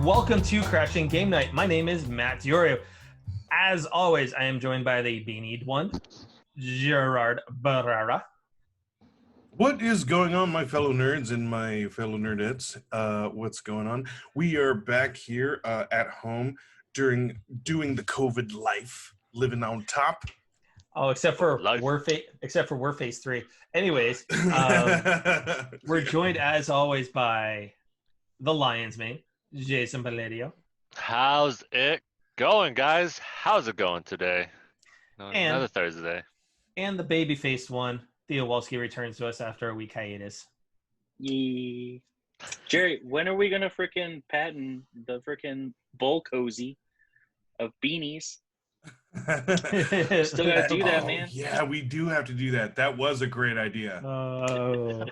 Welcome to Crashing Game Night. My name is Matt Diorio. As always, I am joined by the beanied one, Gerard Barrera. What is going on, my fellow nerds and my fellow nerdettes? What's going on? We are back here at home doing the COVID life, living on top. Oh, except for Warface 3. Anyways, we're joined as always by the Lion's Mane, Jason Palladio. How's it going, guys? How's it going today? Another Thursday. And the baby-faced one, Theo Walski, returns to us after a week hiatus. Yeah. Jerry, when are we going to frickin' patent the frickin' bull cozy of beanies? Still got to do that, man. Yeah, we do have to do that. That was a great idea. Oh.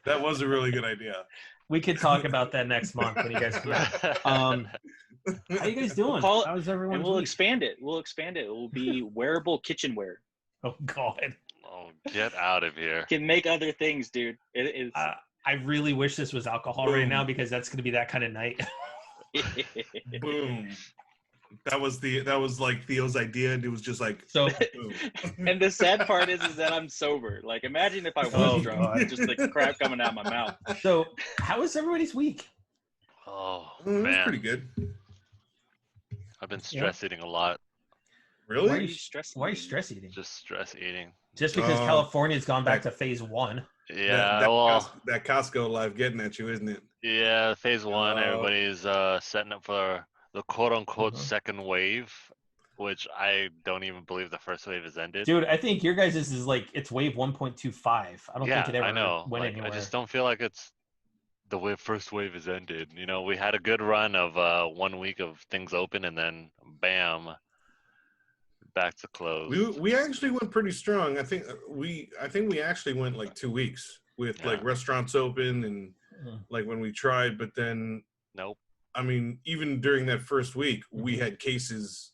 That was a really good idea. We could talk about that next month when you guys come back. How you guys doing? How's everyone? And we'll expand it. It will be wearable kitchenware. Oh, God. Oh, get out of here. Can make other things, dude. It is. I really wish this was alcohol right now because that's going to be that kind of night. Boom. That was like Theo's idea, and it was just like so. Boom. And the sad part is that I'm sober. Like, imagine if I was drunk, just like crap coming out of my mouth. So, how was everybody's week? Oh, it was man. pretty good. I've been stress eating a lot. Really? Why are you stress eating? Just stress eating. Just because California's gone back to phase 1. Yeah, that Costco life getting at you, isn't it? Yeah, phase 1. Everybody's setting up for the quote-unquote second wave, which I don't even believe the first wave has ended. Dude, I think your guys' is like, it's wave 1.25. I don't think it ever went anywhere. I just don't feel like it's the first wave has ended. You know, we had a good run of 1 week of things open, and then bam, back to close. We actually went pretty strong. I think we actually went like 2 weeks with like restaurants open and like when we tried, but then nope. I mean, even during that first week, we had cases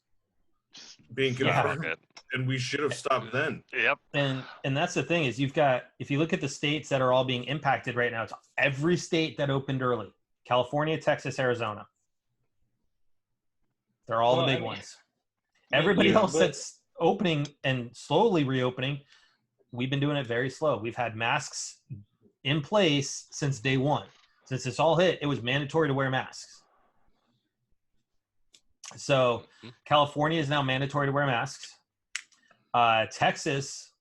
being confirmed, and we should have stopped then. Yep. And that's the thing is if you look at the states that are all being impacted right now, it's every state that opened early. California, Texas, Arizona. They're all the big ones. Everybody else that's opening and slowly reopening, we've been doing it very slow. We've had masks in place since day one. Since this all hit, it was mandatory to wear masks. So California is now mandatory to wear masks. Texas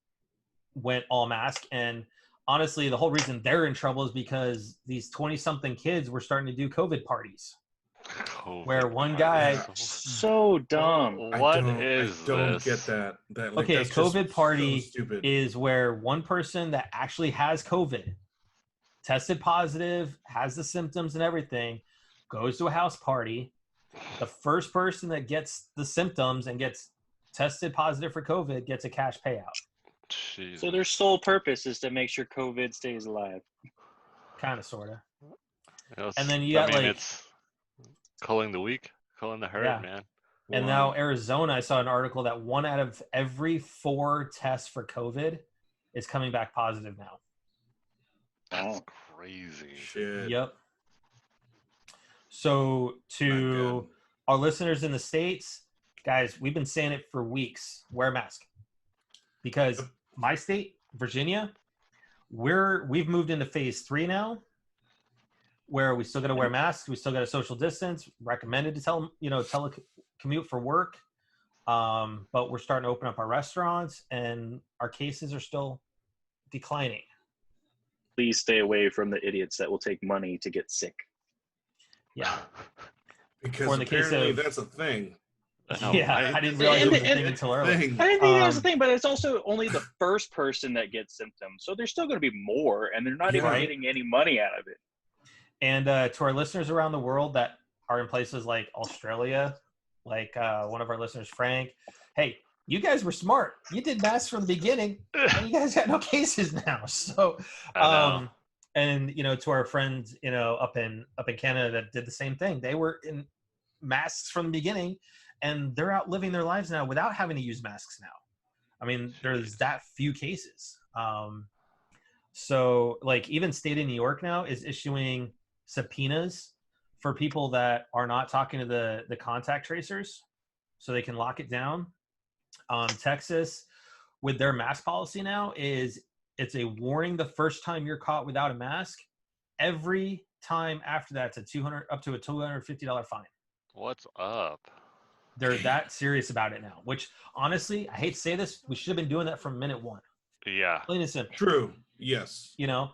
went all mask. And honestly, the whole reason they're in trouble is because these 20-something kids were starting to do COVID parties. Where one guy... So dumb. I don't get that. Okay, a COVID party is where one person that actually has COVID, tested positive, has the symptoms and everything, goes to a house party. The first person that gets the symptoms and gets tested positive for COVID gets a cash payout. Jesus. So their sole purpose is to make sure COVID stays alive. Kind of, sort of. And then you got it's culling the weak, culling the herd, man. And now Arizona, I saw an article that 1 out of every 4 tests for COVID is coming back positive now. That's crazy. Shit. Yep. So to our listeners in the States, guys, we've been saying it for weeks. Wear a mask. Because my state, Virginia, we've moved into phase 3 now, where we still got to wear masks, we still got to social distance, recommended to telecommute for work. But we're starting to open up our restaurants and our cases are still declining. Please stay away from the idiots that will take money to get sick. Yeah. Because apparently that's a thing. Yeah, I didn't realize it was a thing until early. I didn't think that was a thing, but it's also only the first person that gets symptoms. So there's still going to be more, and they're not even getting any money out of it. And to our listeners around the world that are in places like Australia, like one of our listeners, Frank, hey, you guys were smart. You did masks from the beginning, and you guys got no cases now. So, and to our friends, up in Canada that did the same thing. They were in masks from the beginning, and they're out living their lives now without having to use masks now. I mean, there's that few cases. So, like, even state of New York now is issuing subpoenas for people that are not talking to the contact tracers, so they can lock it down. Texas, with their mask policy now, it's a warning the first time you're caught without a mask. Every time after that, it's up to a $250 fine. What's up? They're that serious about it now. Which honestly, I hate to say this, we should have been doing that from minute one. Yeah. Plain and simple. True. Yes. You know,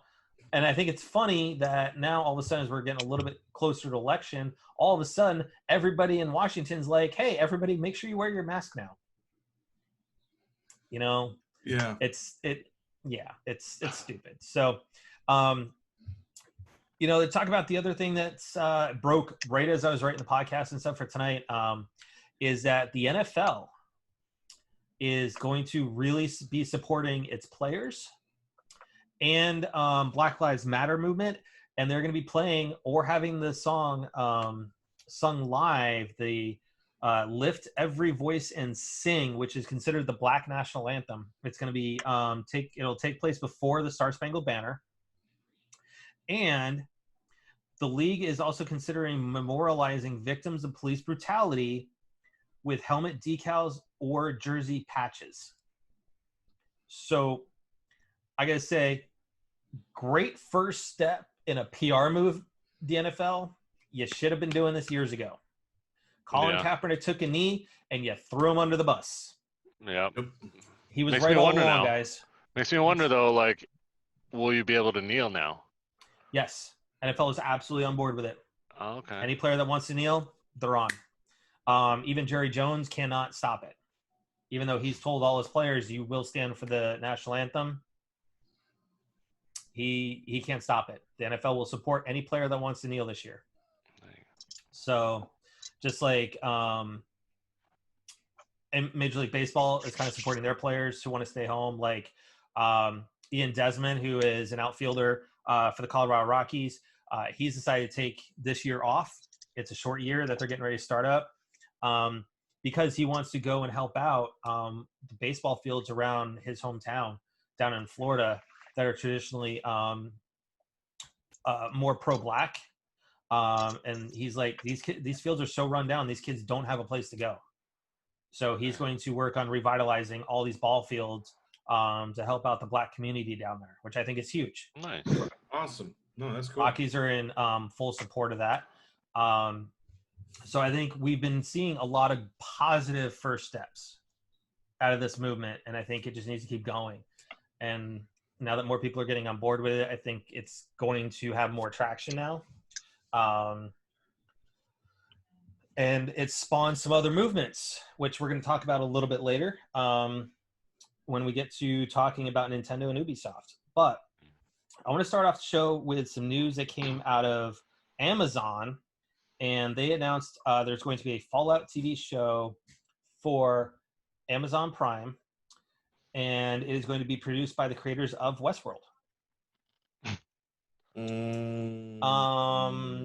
and I think it's funny that now all of a sudden, as we're getting a little bit closer to election, all of a sudden everybody in Washington's like, "Hey, everybody, make sure you wear your mask now." You know, Yeah. it's stupid. So, you know, to talk about the other thing that's broke right as I was writing the podcast and stuff for tonight, is that the NFL is going to really be supporting its players and Black Lives Matter movement, and they're going to be playing or having the song sung live, the Lift Every Voice and Sing, which is considered the Black National Anthem. It's going to be it'll take place before the Star Spangled Banner. And the league is also considering memorializing victims of police brutality with helmet decals or jersey patches. So I gotta say, great first step in a PR move, the NFL. You should have been doing this years ago. Colin Kaepernick took a knee and you threw him under the bus. Yeah. He was right all along, now, guys. Makes me wonder though, like, will you be able to kneel now? Yes. NFL is absolutely on board with it. Oh, okay. Any player that wants to kneel, they're on. Even Jerry Jones cannot stop it. Even though he's told all his players, you will stand for the national anthem, he can't stop it. The NFL will support any player that wants to kneel this year. So just like and Major League Baseball is kind of supporting their players who want to stay home, like Ian Desmond, who is an outfielder for the Colorado Rockies. He's decided to take this year off. It's a short year that they're getting ready to start up because he wants to go and help out the baseball fields around his hometown down in Florida that are traditionally more pro-black. And he's like, these fields are so run down, these kids don't have a place to go. So he's going to work on revitalizing all these ball fields to help out the black community down there, which I think is huge. Nice. Awesome. No, that's cool. Rockies are in full support of that. So I think we've been seeing a lot of positive first steps out of this movement, and I think it just needs to keep going. And now that more people are getting on board with it, I think it's going to have more traction now. And it's spawned some other movements, which we're going to talk about a little bit later when we get to talking about Nintendo and Ubisoft. But I want to start off the show with some news that came out of Amazon, and they announced there's going to be a Fallout TV show for Amazon Prime, and it is going to be produced by the creators of Westworld.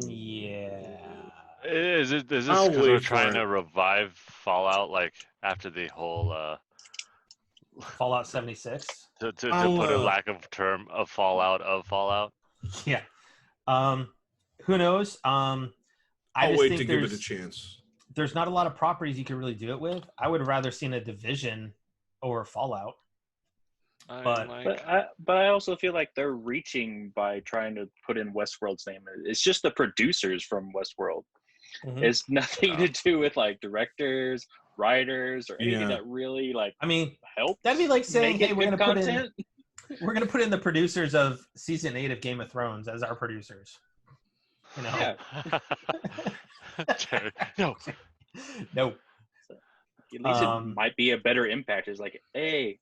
Yeah. Is this because we're trying to revive Fallout, like after the whole Fallout 76? To put a lack of term of Fallout? Yeah. Who knows? I'll wait to give it a chance. There's not a lot of properties you can really do it with. I would have rather seen a Division over Fallout. But I also feel like they're reaching by trying to put in Westworld's name. It's just the producers from Westworld. Mm-hmm. It's nothing to do with like directors, writers, or anything that really help. That'd be like saying, "Hey, we're gonna put in the producers of season 8 of Game of Thrones as our producers." You know? Yeah. No. So, at least it might be a better impact. It's like, hey,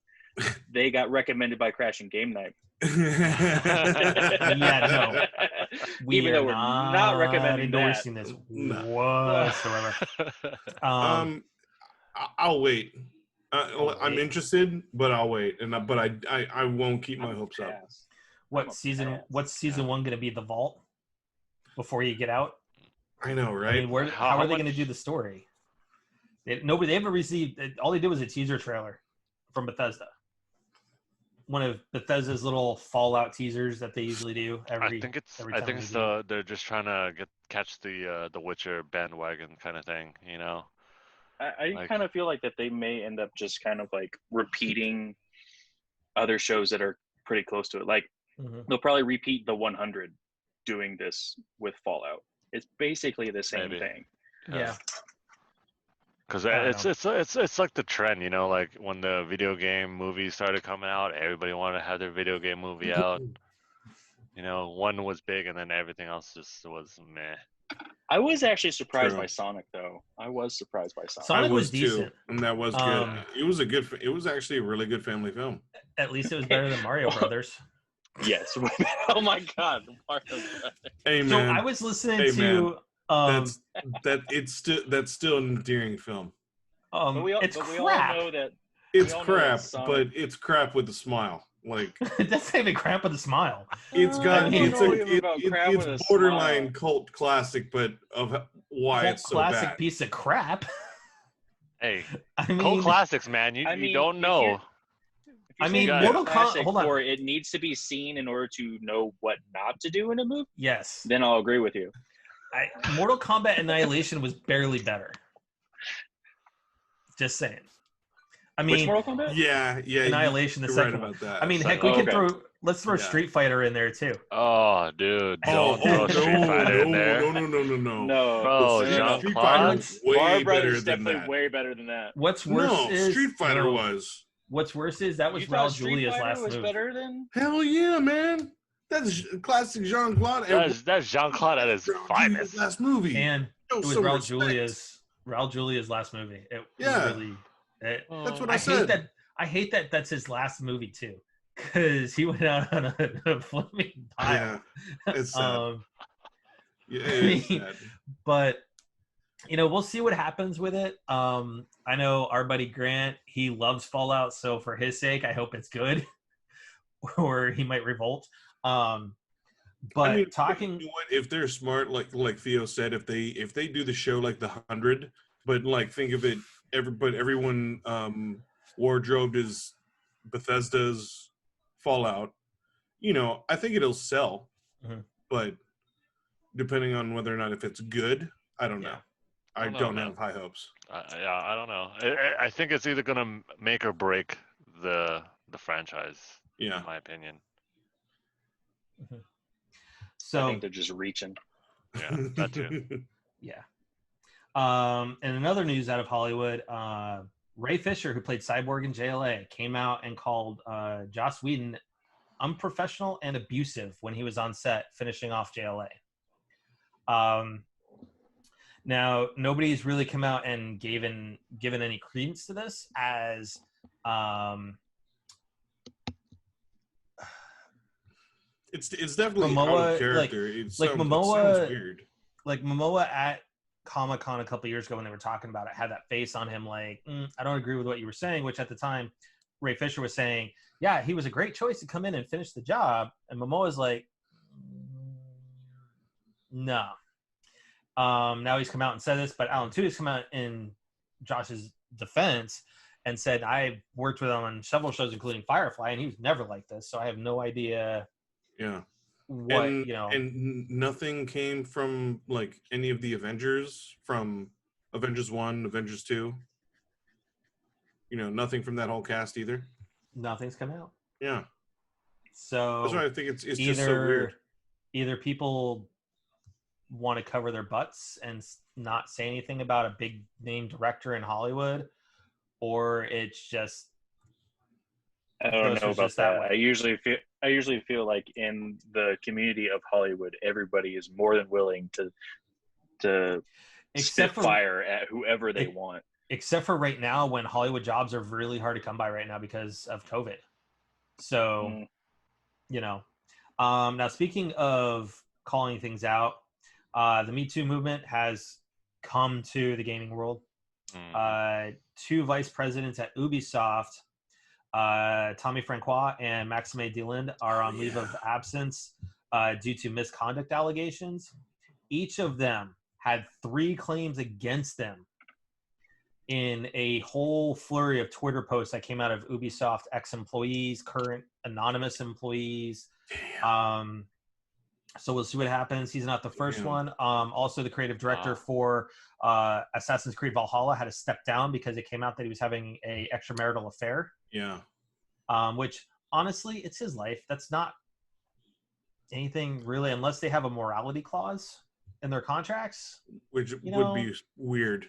they got recommended by Crashing Game Night. Yeah, no. Even though we're not recommending endorsing this whatsoever. I'll wait. I'm interested, but I'll wait, but I won't keep my hopes up. What's season 1 going to be? The Vault before you get out? I know, right? I mean, how are they going to do the story? They haven't received. All they did was a teaser trailer from Bethesda. one of Bethesda's little Fallout teasers that they usually do every. I think it's every time it's they do. they're just trying to catch the Witcher bandwagon kind of thing, you know. I Like- kind of feel like that they may end up just kind of like repeating other shows that are pretty close to it. Like Mhm. they'll probably repeat the 100 doing this with Fallout. It's basically the same Maybe. thing. Yeah. Because I don't it's like the trend, you know, like when the video game movies started coming out, everybody wanted to have their video game movie out. You know, one was big, and then everything else just was meh. I was actually surprised True. by Sonic, though. I was surprised by Sonic. Sonic I was was too, decent. and that was good. It was it was actually a really good family film. At least it was better than Mario Brothers. Yes. Oh my God. Mario Brothers. Hey So man, I was listening Hey, to. that's still an endearing film. But we all crap. know that It's all know that crap, Sonic- but it's crap with a smile. Like That's not even crap with a smile. it's got I don't know even about crap with a it's borderline smile. cult classic, but of why Cult it's so classic bad. piece of crap. Hey, I mean, cult classics, man. You don't if know. you're- if I you're mean, saying Mortal classic Hold on. for it needs to be seen in order to know what not to do in a movie, yes. then I'll agree with you. Mortal Kombat Annihilation was barely better. Just saying. I Which mean, Mortal Kombat? Yeah, Annihilation, the you're second right one. about that. I mean, heck, Oh, we can okay. let's throw Yeah. Street Fighter in there too. Oh, dude, don't throw no, Street Fighter in there. No. No. Bro, Street Jean-Claude? Fighter's way Mario better Brothers is than definitely that. way better than that. What's worse No, is Street Fighter no, was. What's worse is that was You Raul thought Street Julia's Fighter last was move. better than? Hell yeah, man. That's classic Jean-Claude. That's Jean-Claude at his finest. Last movie. And Show it was some Raul respect. Julia's last movie. It Yeah. was really. That's what I I hate said. that that's his last movie too, because he went out on a flaming pile. Yeah, it's sad. Yeah, it is sad. But we'll see what happens with it. I know our buddy Grant, he loves Fallout, so for his sake, I hope it's good, or he might revolt. But I mean, talking, you know what? If they're smart, like Theo said, if they do the show like the 100, but like think of it, everyone wardrobed is Bethesda's Fallout. I think it'll sell, Mhm. but depending on whether or not if it's good, I don't know. Yeah. I I don't don't know, have high hopes. I don't know. I think it's either gonna make or break the franchise. Yeah. In my opinion. I so think they're just reaching. Yeah, that too. yeah. And another news out of Hollywood, Ray Fisher, who played Cyborg in JLA, came out and called Joss Whedon unprofessional and abusive when he was on set finishing off JLA. Now, nobody's really come out and given any credence to this, as it's definitely out Momoa, of character. It sounds weird. Like Momoa at Comic-Con a couple years ago when they were talking about it, had that face on him like, I don't agree with what you were saying, which at the time Ray Fisher was saying, yeah, he was a great choice to come in and finish the job. And Momoa's like, no. Now he's come out and said this, but Alan Tudyk's come out in Josh's defense and said, I worked with him on several shows, including Firefly, and he was never like this. So I have no idea. Yeah. What, and nothing came from like any of the Avengers, from Avengers 1, Avengers 2. Nothing from that whole cast either. Nothing's come out. Yeah. So that's why I think it's just so weird. Either people want to cover their butts and not say anything about a big name director in Hollywood, or it's just I don't know about that. way. I usually feel like in the community of Hollywood, everybody is more than willing to spit fire at whoever they want. Except for right now, when Hollywood jobs are really hard to come by right now because of COVID. So, now speaking of calling things out, the Me Too movement has come to the gaming world. Two vice presidents at Ubisoft, Tommy Francois and Maxime Deland, are on leave of absence due to misconduct allegations. Each of them had 3 claims against them in a whole flurry of Twitter posts that came out of Ubisoft ex-employees, current anonymous employees. So we'll see what happens. He's not the first one. Also, the creative director for Assassin's Creed Valhalla had to step down because it came out that he was having a extramarital affair. Yeah. Which, honestly, it's his life. That's not anything really, unless they have a morality clause in their contracts. Which would be weird.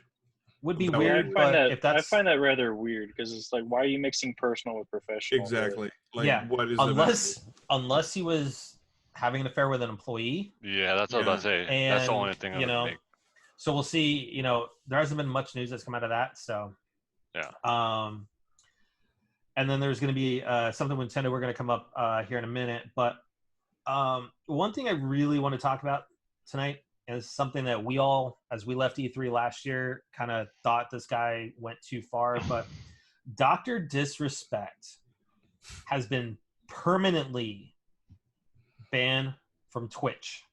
Would be weird, but if that's... I find that rather weird because it's like, why are you mixing personal with professional? Exactly. Like, yeah. What is unless he was having an affair with an employee. Yeah, that's what I was about to say. And, that's the only thing I would make. So we'll see. There hasn't been much news that's come out of that. So yeah. And then there's going to be something with Nintendo. We're going to come up here in a minute. But one thing I really want to talk about tonight is something that we all, as we left E3 last year, kind of thought this guy went too far. But Dr. Disrespect has been permanently banned from Twitch.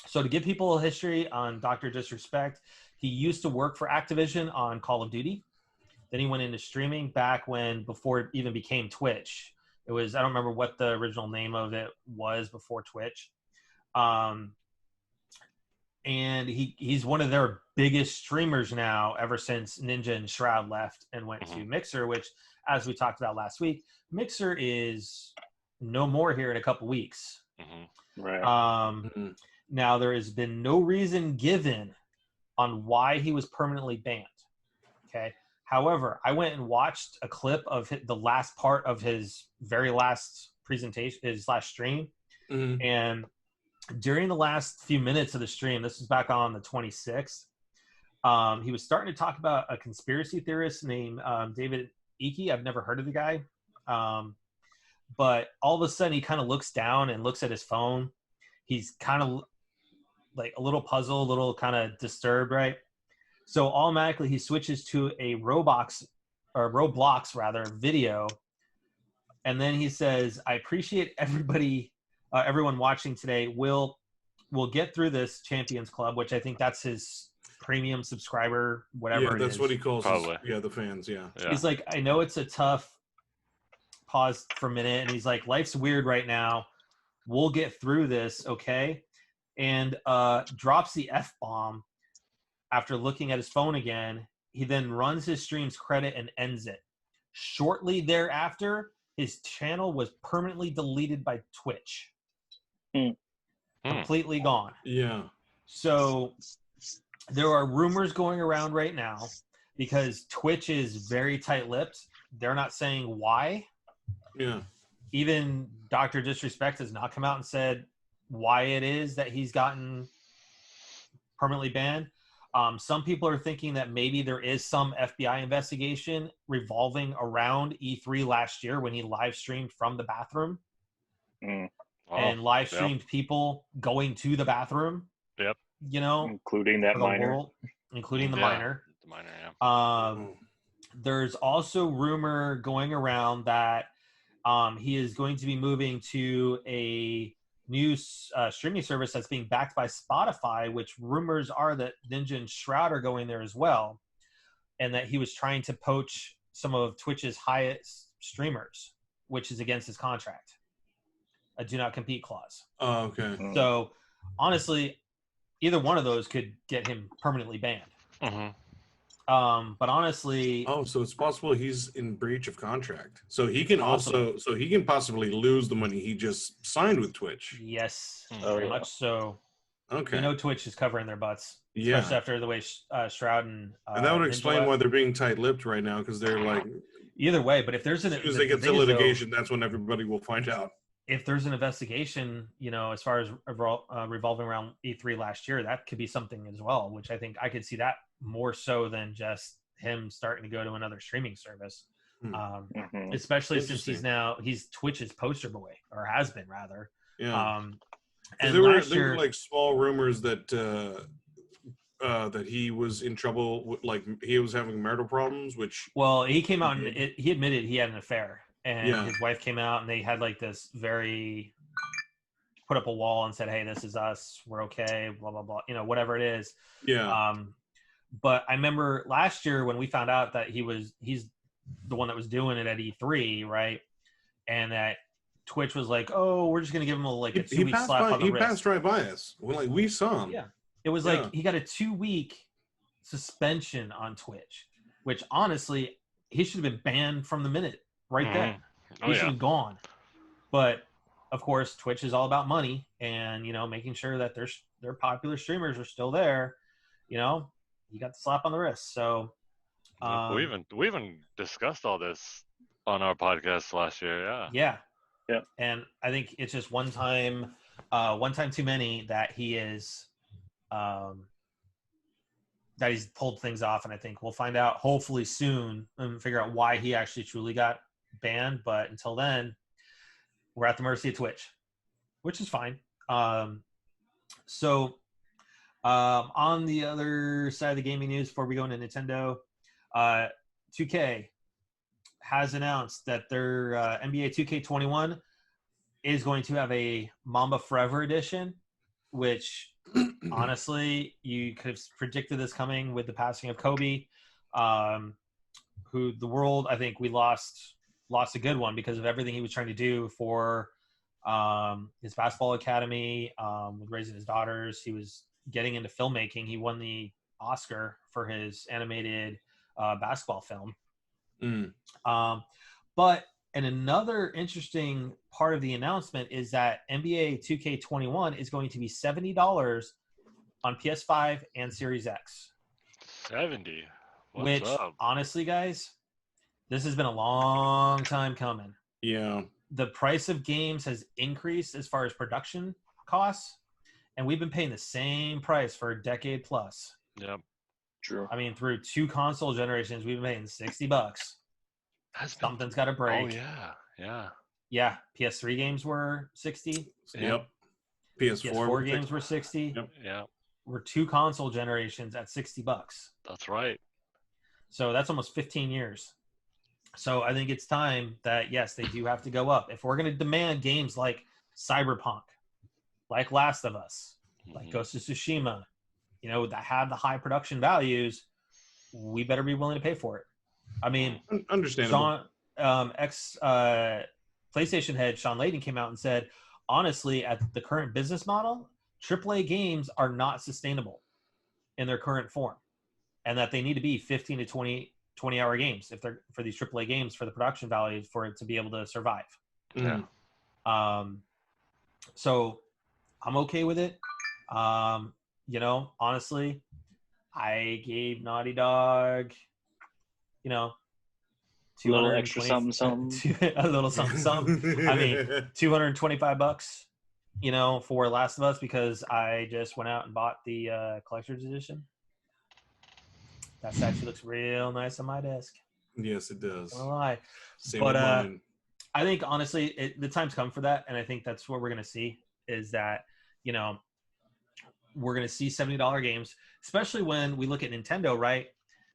So to give people a history on Dr. Disrespect, he used to work for Activision on Call of Duty. Then he went into streaming before it even became Twitch. It was, I don't remember what the original name of it was before Twitch. And he's one of their biggest streamers now ever since Ninja and Shroud left and went to Mixer, which, as we talked about last week, Mixer is no more here in a couple weeks. Right. Now, there has been no reason given on why he was permanently banned. Okay. However, I went and watched a clip of the last part of his very last presentation, his last stream. And during the last few minutes of the stream, this was back on the 26th, he was starting to talk about a conspiracy theorist named David Icke. I've never heard of the guy. But all of a sudden, he kind of looks down and looks at his phone. He's kind of like a little puzzled, a little kind of disturbed, right? So automatically, he switches to a Roblox video. And then he says, I appreciate everyone watching today. We'll get through this Champions Club, which I think that's his premium subscriber, whatever it is. Yeah, that's what he calls the fans, yeah. He's like, I know it's a tough pause for a minute, and he's like, life's weird right now. We'll get through this, okay? And drops the F-bomb after looking at his phone again. He then runs his stream's credit and ends it. Shortly thereafter, his channel was permanently deleted by Twitch. Completely gone. Yeah. So there are rumors going around right now because Twitch is very tight-lipped. They're not saying why. Yeah. Even Dr. Disrespect has not come out and said why it is that he's gotten permanently banned. Some people are thinking that maybe there is some FBI investigation revolving around E3 last year when he live streamed from the bathroom and live streamed people going to the bathroom. Yep. Including that minor. Including the minor. The minor, yeah. There's also rumor going around that he is going to be moving to a new streaming service that's being backed by Spotify, which rumors are that Ninja and Shroud are going there as well, and that he was trying to poach some of Twitch's highest streamers, which is against his contract, a do not compete clause. Oh, okay. So honestly, either one of those could get him permanently banned. But honestly, so it's possible he's in breach of contract. So he can possibly lose the money he just signed with Twitch. Yes, very much so. Okay. Twitch is covering their butts, especially after the way Shroud and that would explain why they're being tight-lipped right now, because they're like, either way. But if there's as soon as they get to litigation, that's when everybody will find out. If there's an investigation, as far as revolving around E3 last year, that could be something as well, which I think I could see that more so than just him starting to go to another streaming service. Especially since he's Twitch's poster boy, or has been rather. Yeah. And there were like small rumors that that he was in trouble, like he was having marital problems, which... Well, he came out and he admitted he had an affair. And his wife came out and they had like this put up a wall and said, hey, this is us. We're okay. Blah, blah, blah. Whatever it is. Yeah. But I remember last year when we found out that he's the one that was doing it at E3, right? And that Twitch was like, "Oh, we're just gonna give him a 2-week slap on the wrist." He passed right by us. We saw him. Yeah, it was like he got a 2-week suspension on Twitch, which honestly he should have been banned from the minute right there. He should have gone. But of course, Twitch is all about money and making sure that their popular streamers are still there. You got the slap on the wrist. So we even discussed all this on our podcast last year. Yeah. And I think it's just one time too many that he is that he's pulled things off, and I think we'll find out hopefully soon and figure out why he actually truly got banned. But until then, we're at the mercy of Twitch, which is fine. On the other side of the gaming news, before we go into Nintendo, 2K has announced that their NBA 2K21 is going to have a Mamba Forever edition, which honestly, you could have predicted this coming with the passing of Kobe, who the world, I think we lost a good one because of everything he was trying to do for his basketball academy, with raising his daughters. He was getting into filmmaking. He won the Oscar for his animated basketball film. But another interesting part of the announcement is that NBA 2K21 is going to be $70 on PS5 and Series X. 70. Which, honestly, guys, this has been a long time coming. Yeah. The price of games has increased as far as production costs, and we've been paying the same price for a decade plus. Yep. True. I mean, through 2 console generations, we've been paying $60. Something's got to break. Oh, yeah. Yeah, PS3 games were 60. Yep. PS4 games were 60. Yep. Yeah. We're 2 console generations at $60. That's right. So that's almost 15 years. So I think it's time that, yes, they do have to go up. If we're going to demand games like Cyberpunk, like Last of Us, like Ghost of Tsushima, that have the high production values, we better be willing to pay for it. I mean, understandable. PlayStation head Sean Layden came out and said, honestly, at the current business model, AAA games are not sustainable in their current form, and that they need to be 15 to 20-hour games if they're for these AAA games for the production value for it to be able to survive. Yeah. So I'm okay with it. Honestly, I gave Naughty Dog, a little extra something. A little something. I mean, $225, for Last of Us because I just went out and bought the collector's edition. That actually looks real nice on my desk. Yes, it does. I don't lie. Same But with mine. I think honestly, the time's come for that, and I think that's what we're going to see is that we're going to see $70 games, especially when we look at Nintendo. Right?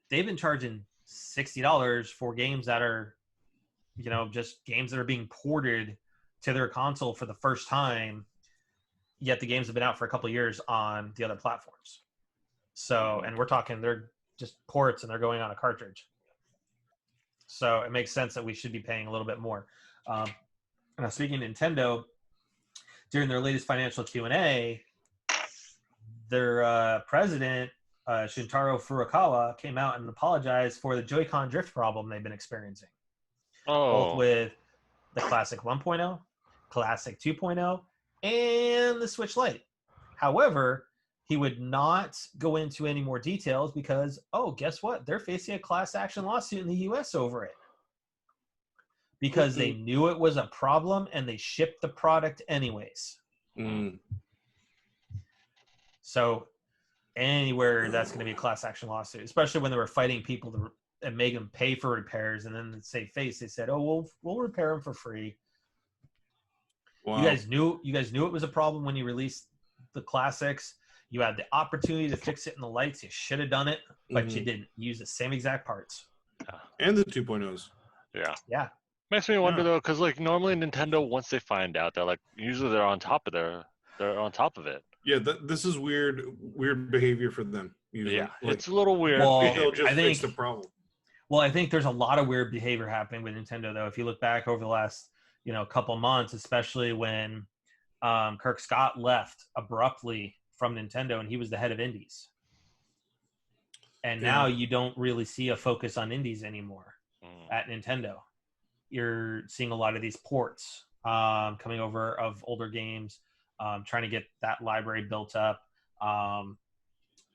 They've been charging $60 for games that are, just games that are being ported to their console for the first time. Yet the games have been out for a couple of years on the other platforms. So, and we're talking they're just ports and they're going on a cartridge. So it makes sense that we should be paying a little bit more. Now, speaking of Nintendo, during their latest financial Q&A, their president, Shintaro Furukawa, came out and apologized for the Joy-Con drift problem they've been experiencing. Both with the Classic 1.0, Classic 2.0, and the Switch Lite. However, he would not go into any more details because, guess what? They're facing a class action lawsuit in the U.S. over it. Because they knew it was a problem and they shipped the product anyways. So anywhere that's going to be a class action lawsuit, especially when they were fighting people and make them pay for repairs, and then they said, we'll repair them for free. Wow. You guys knew it was a problem when you released the classics. You had the opportunity to fix it in the lights. You should have done it, but you didn't. You used the same exact parts. And the 2.0s. Yeah. Makes me wonder though, because normally Nintendo, once they find out, usually they're on top of it. Yeah, this is weird behavior for them. Usually. Yeah, Like, it's a little weird. Well, they'll just I fix think- the problem. Well, I think there's a lot of weird behavior happening with Nintendo, though. If you look back over the last, couple months, especially when Kirk Scott left abruptly from Nintendo and he was the head of indies. And now you don't really see a focus on indies anymore at Nintendo. You're seeing a lot of these ports coming over of older games, trying to get that library built up.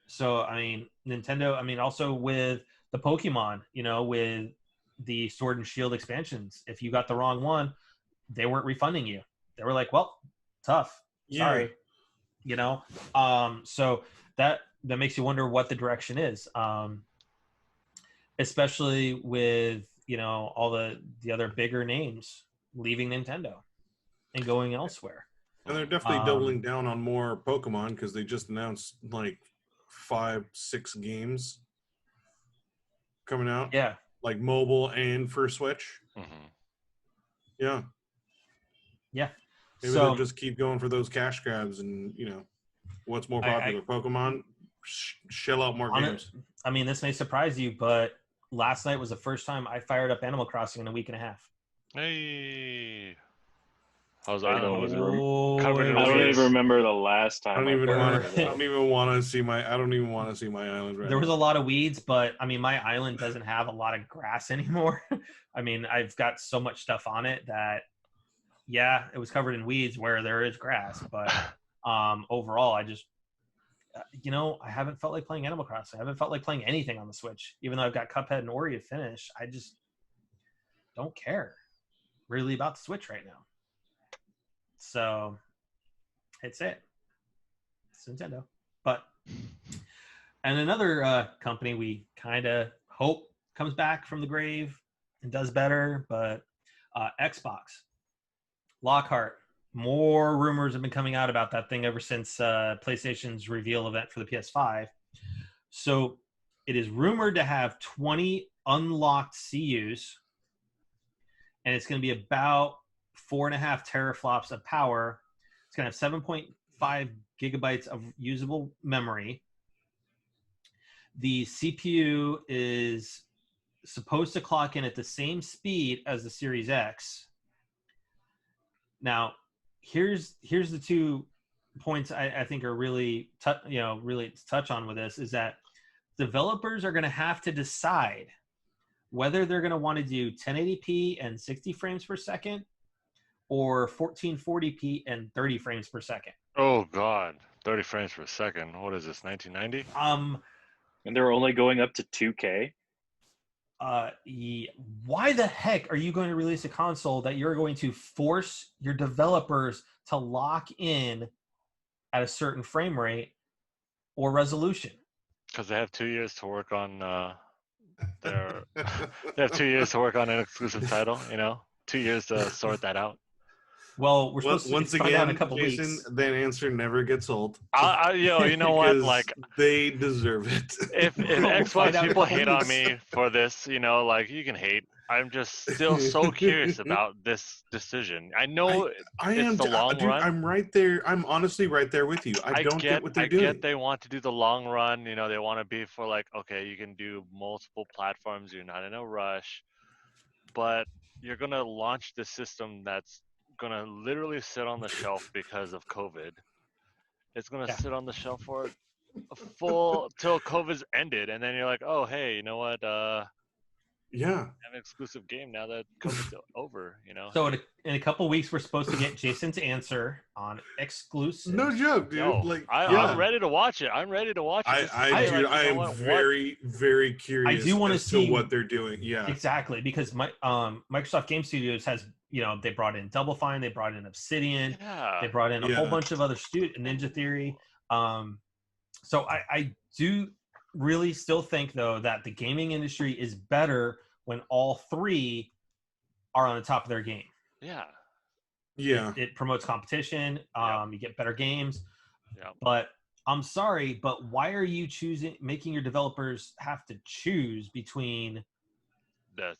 So, I mean, Nintendo, also with the Pokemon, with the Sword and Shield expansions, if you got the wrong one, they weren't refunding you. They were like, well, tough. Sorry. So that makes you wonder what the direction is. Especially with, all the other bigger names leaving Nintendo and going elsewhere. And they're definitely doubling down on more Pokemon because they just announced like 5-6 games coming out. Yeah. Like mobile and for Switch. Mm-hmm. Yeah. Yeah. Maybe they'll just keep going for those cash grabs and, what's more popular? Pokemon? Shell out more games. This may surprise you, but last night was the first time I fired up Animal Crossing in a week and a half. Hey. How's I Island? Was it Oh, covered in I don't weeds? even remember the last time. I don't even fired want to see my island right There was now. a lot of weeds, but my island doesn't have a lot of grass anymore. I've got so much stuff on it that, yeah, it was covered in weeds where there is grass. But overall, I just, I haven't felt like playing Animal Crossing. I haven't felt like playing anything on the Switch, even though I've got Cuphead and Ori to finish. I just don't care really about the Switch right now. So it's Nintendo. And another company we kind of hope comes back from the grave and does better, but Xbox. Lockhart. More rumors have been coming out about that thing ever since PlayStation's reveal event for the PS5. So it is rumored to have 20 unlocked CUs, and it's going to be about 4.5 teraflops of power. It's going to have 7.5 gigabytes of usable memory. The CPU is supposed to clock in at the same speed as the Series X. Now, here's the 2 points I think are really really to touch on with this is that developers are going to have to decide whether they're going to want to do 1080p and 60 frames per second or 1440p and 30 frames per second. Oh God, 30 frames per second. What is this, 1990? And they're only going up to 2K. Why the heck are you going to release a console that you're going to force your developers to lock in at a certain frame rate or resolution? Because they have 2 years to work on they have 2 years to work on an exclusive title. 2 years to sort that out. Well, we're supposed to once find again, out in a couple Jason, weeks. that answer never gets old. You know what? Like, they deserve it. if We'll find Xbox out in a people couple hate on weeks. me for this, you can hate. I'm just still so curious about this decision. I know it's the long run. I'm right there. I'm honestly right there with you. I don't get what they're doing. I get they want to do the long run. They want to be for like, okay, you can do multiple platforms. You're not in a rush. But you're going to launch this system that's going to literally sit on the shelf because of COVID. It's going to sit on the shelf for a full till COVID's ended. And then you're like, oh, hey, you know what? Yeah. Have an exclusive game now that COVID's over, So in a couple weeks, we're supposed to get Jason's answer on exclusive. No joke, dude. I'm ready to watch it. I'm ready to watch it. I am very, very curious. I do want to see what they're doing. Yeah, exactly, because Microsoft Game Studios has, they brought in Double Fine, they brought in Obsidian, they brought in a whole bunch of other Ninja Theory. So I do really still think though that the gaming industry is better when all three are on the top of their game. Yeah. It promotes competition. You get better games. Yeah. But I'm sorry, but why are you making your developers have to choose between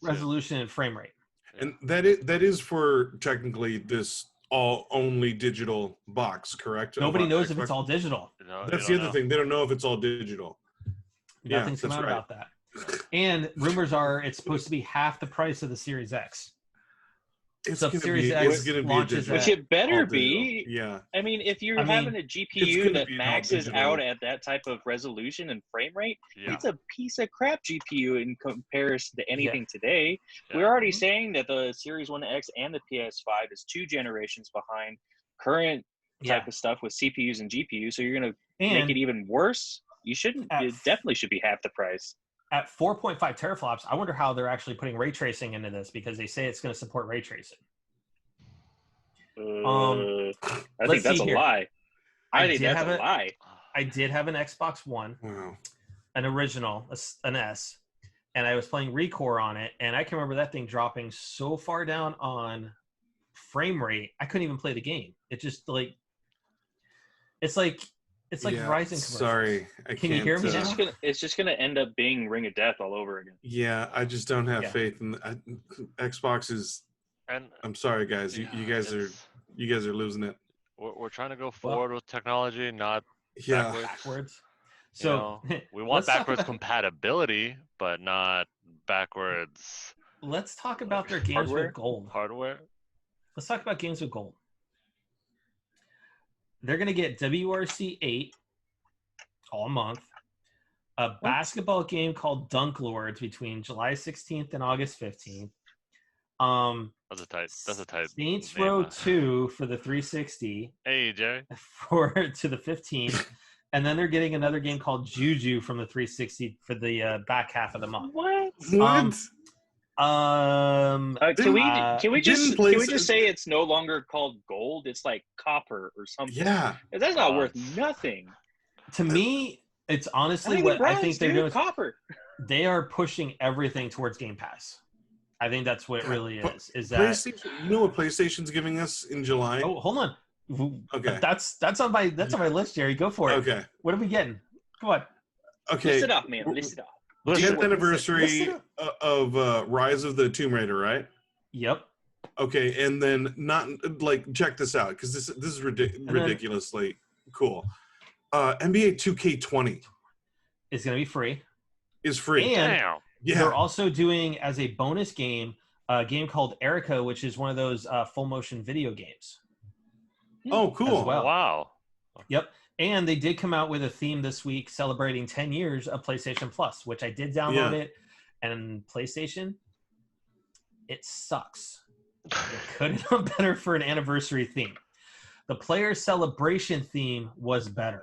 resolution and frame rate? And that is for technically this all only digital box, correct? Nobody knows if it's all digital. No, That's the other thing. They don't know if it's all digital. Yeah, Nothing's come that's out right. about that. And rumors are it's supposed to be half the price of the Series X. It's So gonna Series be. X It's gonna be a launches digital. Which at it better all digital. be. Yeah. I mean, if you're I mean, having a it's GPU gonna that be all maxes digital. out at that type of resolution and frame rate, Yeah. it's a piece of crap GPU in comparison to anything today. Yeah. We're already saying that the Series 1X and the PS5 is 2 generations behind current type of stuff with CPUs and GPUs. So you're going to make it even worse. You shouldn't. It definitely should be half the price. At 4.5 teraflops, I wonder how they're actually putting ray tracing into this because they say it's going to support ray tracing. I let's think that's see a here. lie. I think that's a lie. I did have an Xbox One, Wow. an original, an S, and I was playing Recore on it, and I can remember that thing dropping so far down on frame rate, I couldn't even play the game. It just like it's like Verizon commercials. Sorry, I Can can't. you hear me now? It's just gonna end up being Ring of Death all over again. Yeah, I just don't have faith in Xbox. And I'm sorry, guys. yeah, You guys are losing it. we're trying to go forward with technology, not Yeah. backwards. You So know, we want backwards compatibility, but not backwards let's talk about their games with gold. hardware. Let's talk about games with gold. They're going to get WRC 8 all month, a basketball game called Dunk Lords between July 16th and August 15th. That's a type. Saints Row 2 for the 360. Hey, Jerry. To the 15th. And then they're getting another game called Juju from the 360 for the back half of the month. What? Can we just say it's no longer called gold? It's like copper or something. Yeah, that's not worth nothing. To me, it's honestly what I think they're doing. Copper. They are pushing everything towards Game Pass. I think that's what it really is. Is that PlayStation? You know what PlayStation's giving us in July? Oh, hold on. Okay, that's on my list, Jerry. Go for it. Okay, what are we getting? Come on. Okay, list it off, man. List it off. 10th anniversary of Rise of the Tomb Raider, right? Yep. Okay, and then not like check this out because this is ridiculously cool. NBA 2K20 is going to be free. Is free. And yeah, they're also doing as a bonus game a game called Erica, which is one of those full motion video games. Oh, cool! As well. Wow. Yep. And they did come out with a theme this week celebrating 10 years of PlayStation Plus, which I did download it. And PlayStation, it sucks. It could have done better for an anniversary theme. The player celebration theme was better.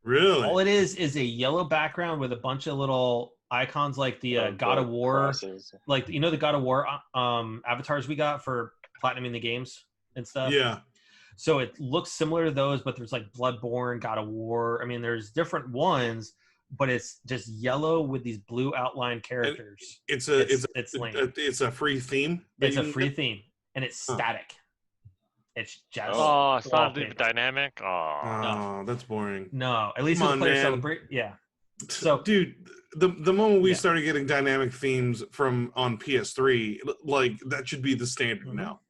Really? All it is a yellow background with a bunch of little icons like the God of War. Crosses. Like, you know, the God of War avatars we got for platinuming the games and stuff? Yeah. So it looks similar to those, but there's like Bloodborne, God of War. I mean, there's different ones, but it's just yellow with these blue outlined characters. It's lame. It's a free theme. It's a free theme, and it's static. It's just it's not dynamic. Oh, that's boring. No, at least the player celebrate. Yeah. So, dude, the moment we started getting dynamic themes on PS3, like that should be the standard now.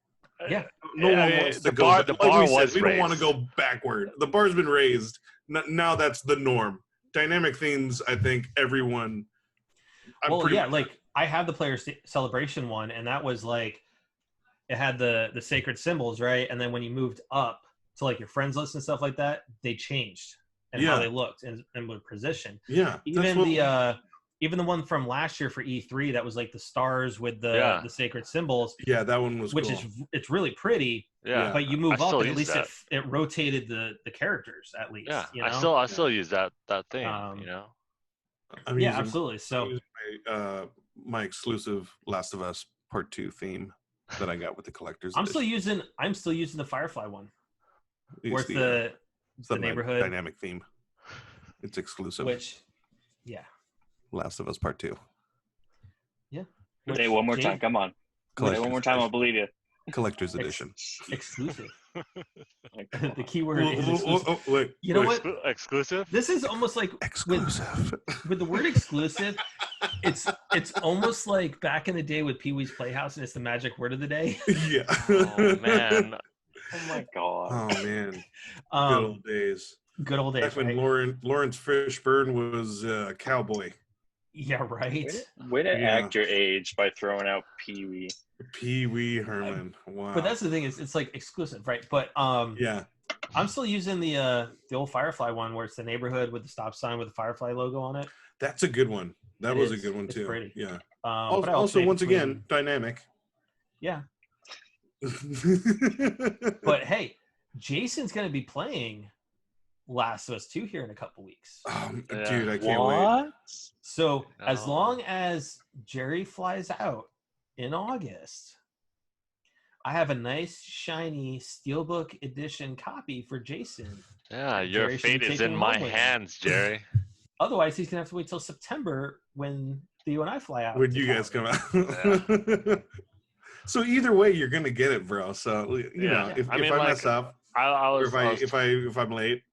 Yeah. No one wants to go back. The bar was raised. We don't want to go backward. The bar's been raised. Now that's the norm. Dynamic themes, I think everyone. Like I have the player celebration one, and that was like it had the sacred symbols, right? And then when you moved up to like your friends list and stuff like that, they changed and how they looked and were positioned. Yeah. Even the one from last year for E3 that was like the stars with the sacred symbols. Yeah, that one was cool. It's really pretty. Yeah. But you move up and at least it rotated the characters at least. Yeah. You know? I still use that thing, you know. Absolutely. So my exclusive Last of Us Part 2 theme that I got with the collector's I'm still using the Firefly one. Where it's the neighborhood dynamic theme. It's exclusive. Last of Us Part 2. Yeah. Say one more time. Come on. Say one more time. I'll believe you. Collector's edition. Exclusive. The keyword is exclusive. You know what? Exclusive? This is almost like exclusive. With the word exclusive, it's almost like back in the day with Pee-wee's Playhouse, and it's the magic word of the day. Yeah. Oh man. Oh my god. Oh man. Good old days. Good old days, Back when right? Lawrence Fishburne was a cowboy. Yeah, right. Way to Yeah. act your age by throwing out Pee Wee. Pee Wee Herman. Wow. But that's the thing, is it's like exclusive, right? But yeah. I'm still using the old Firefly one where it's the neighborhood with the stop sign with the Firefly logo on it. That's a good one. That It was a is. good one It's too. pretty. Yeah. But I Also, alternate once between- again, dynamic. Yeah. But hey, Jason's going to be playing Last of Us 2 here in a couple weeks. Dude, I can't wait. So as No. long as Jerry flies out in August, I have a nice shiny Steelbook edition copy for Jason. Yeah, And your Jerry should be fate is taking in him my home with him. hands, Jerry. Otherwise, he's gonna have to wait till September when Theo and I fly out. When to you guys Cali. come out. So either way, you're gonna get it, bro. So you Yeah. know, if I I, mean, mess up, I or was, if I'm late.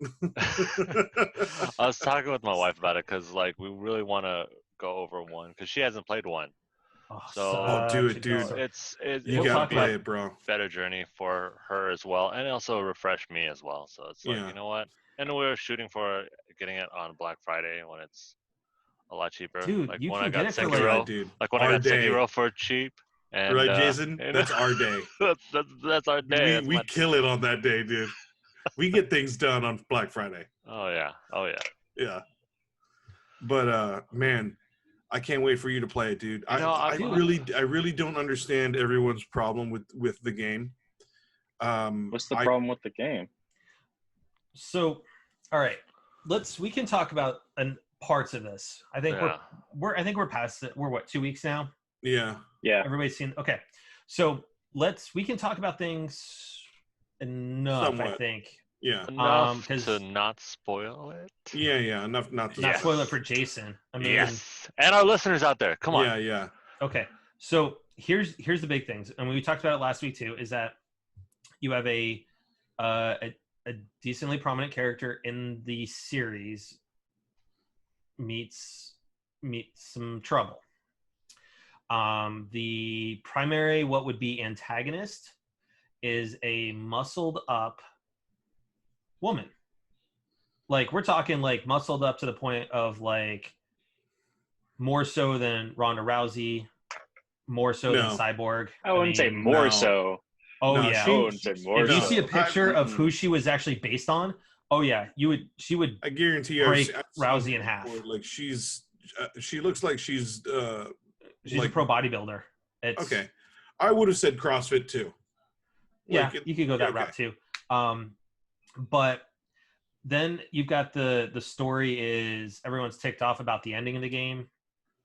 I was talking with my wife about it because like we really want to go over one because she hasn't played one. Oh, So do it, such a dude. good- It's You We'll gotta talk play about- it, bro. better journey for her as well, and also refresh me as well. So it's like, Yeah. you know what? And we're shooting for getting it on Black Friday when it's a lot cheaper. Dude, like you when can I got get it for, Sekiro, like- dude. like when I Our got day. Sekiro for cheap. And, Right, Jason? you know, That's our day. that's our day. We kill it on that day, dude. We get things done on Black Friday. Oh yeah. Yeah. But man, I can't wait for you to play it, dude. You know, I really don't understand everyone's problem with the game. What's the problem with the game? So, all right, we can talk about parts of this. I think Yeah. we're past it. We're what, 2 weeks now? Yeah. Yeah. Everybody's seen. Okay, so we can talk about things enough. I Somewhat. think Yeah. Enough 'cause- to not spoil it. Yeah. Enough not to not Yes. spoil it for Jason. I mean, Yes. And our listeners out there, come on. Yeah. okay. So here's the big things, and we talked about it last week too. Is that you have a decently prominent character in the series meets some trouble. The primary, what would be antagonist, is a muscled up woman. Like, we're talking like muscled up to the point of like more so than Ronda Rousey, more so than No. Cyborg. I wouldn't say mean, more no. so. Oh No, yeah. I wouldn't say more If you so. see a picture of Mm-mm. who she was actually based on, oh yeah, she would I guarantee you, break I've seen Rousey her in half. before. Like she looks like she's She's like- a pro bodybuilder. It's, okay. I would have said CrossFit too. Yeah, Like, you could go that okay. route too. But then you've got the story is everyone's ticked off about the ending of the game,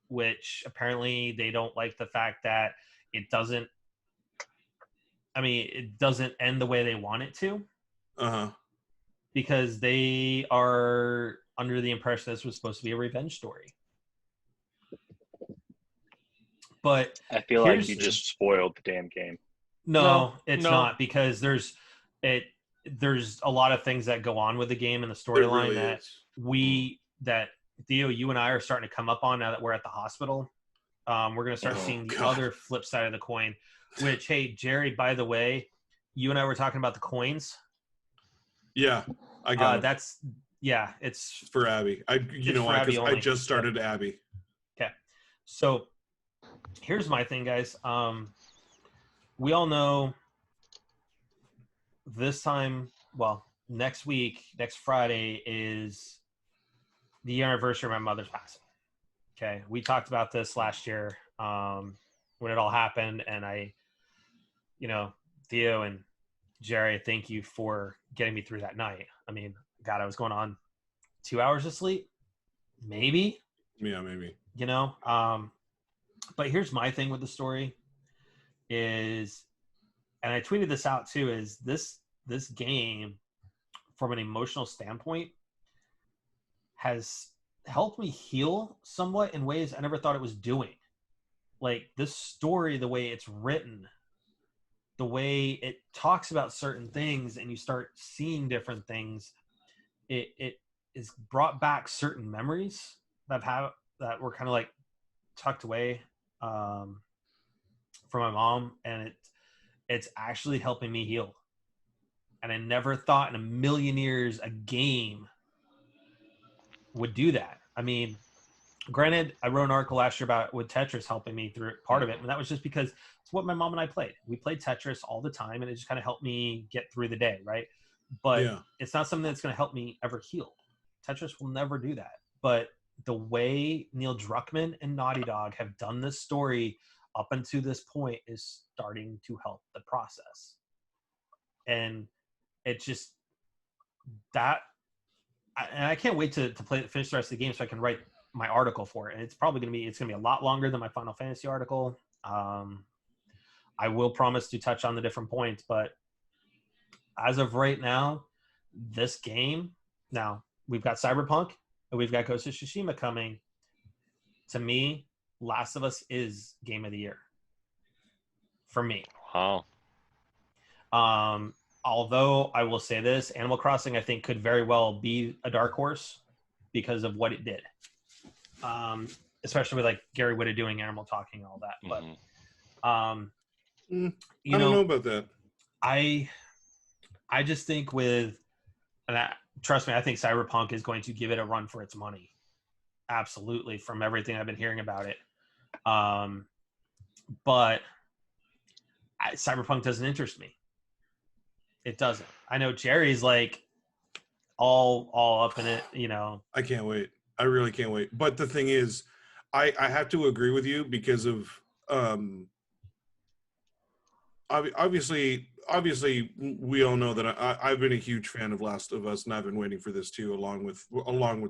which apparently they don't like the fact that it doesn't end the way they want it to, because they are under the impression this was supposed to be a revenge story. But I feel like Here's- you just spoiled the damn game. no, it's no. not, because there's a lot of things that go on with the game and the It storyline really that is. that Theo, you and I are starting to come up on now that we're at the hospital. We're going to start Oh, seeing the God. other flip side of the coin, which, hey, Jerry, by the way, you and I were talking about the coins. Yeah, I got it. It's For Abby. I for Abby because I only. just started Abby. okay. So here's my thing, guys. We all know this time, well, next week, next Friday is the anniversary of my mother's passing. Okay. We talked about this last year when it all happened. And Theo and Jerry, thank you for getting me through that night. I mean, God, I was going on 2 hours of sleep, maybe. Yeah, maybe. But here's my thing with the story is, and I tweeted this out too, is this game from an emotional standpoint has helped me heal somewhat in ways I never thought it was doing. Like, this story, the way it's written, the way it talks about certain things and you start seeing different things, it is brought back certain memories that were kind of like tucked away from my mom, and it's actually helping me heal. And I never thought in a million years a game would do that. I mean, granted, I wrote an article last year about with Tetris helping me through part of it, and that was just because it's what my mom and I played. We played Tetris all the time, and it just kind of helped me get through the day, right? But it's not something that's going to help me ever heal. Tetris will never do that. But the way Neil Druckmann and Naughty Dog have done this story up until this point is starting to help the process. And it just and I can't wait to finish the rest of the game so I can write my article for it. And it's probably going to be a lot longer than my Final Fantasy article. I will promise to touch on the different points, but as of right now, this game, now we've got Cyberpunk and we've got Ghost of Tsushima coming. To me, Last of Us is game of the year for me. Wow. Although I will say this, Animal Crossing I think could very well be a dark horse because of what it did. Especially with like Gary Whitta doing Animal Talking and all that. But I don't know about that. I just think trust me, I think Cyberpunk is going to give it a run for its money. Absolutely, from everything I've been hearing about it. But Cyberpunk doesn't interest me. It doesn't. I know Jerry's like all up in it, you know. I can't wait. I really can't wait. But the thing is, I have to agree with you because of obviously we all know that I've been a huge fan of Last of Us, and I've been waiting for this too, along with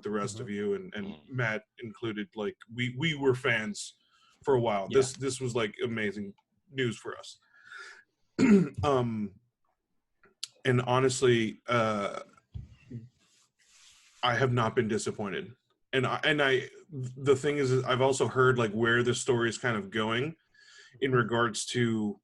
the rest of you and Matt included. Like we were fans for a while. Yeah. This was like amazing news for us. And honestly, I have not been disappointed. And the thing is I've also heard like where the story is kind of going in regards to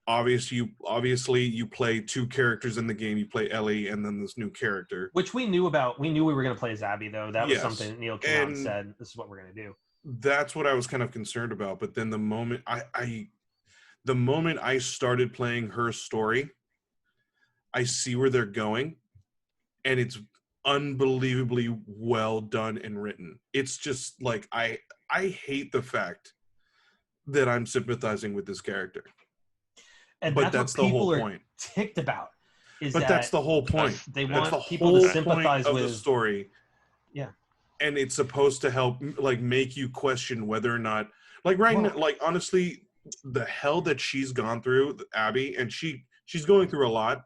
obviously you play two characters in the game. You play Ellie and then this new character. Which we knew about. We knew we were going to play as Abby, though. That was something that Neil came out and said, this is what we're going to do. That's what I was kind of concerned about. But then the moment I started playing her story, I see where they're going, and it's unbelievably well done and written. It's just like I hate the fact that I'm sympathizing with this character. And but that's the whole point. Ticked about. That's the whole point. They want people to sympathize with the story. Yeah. And it's supposed to help like make you question whether or not like now, like honestly, the hell that she's gone through, Abby, and she's going through a lot.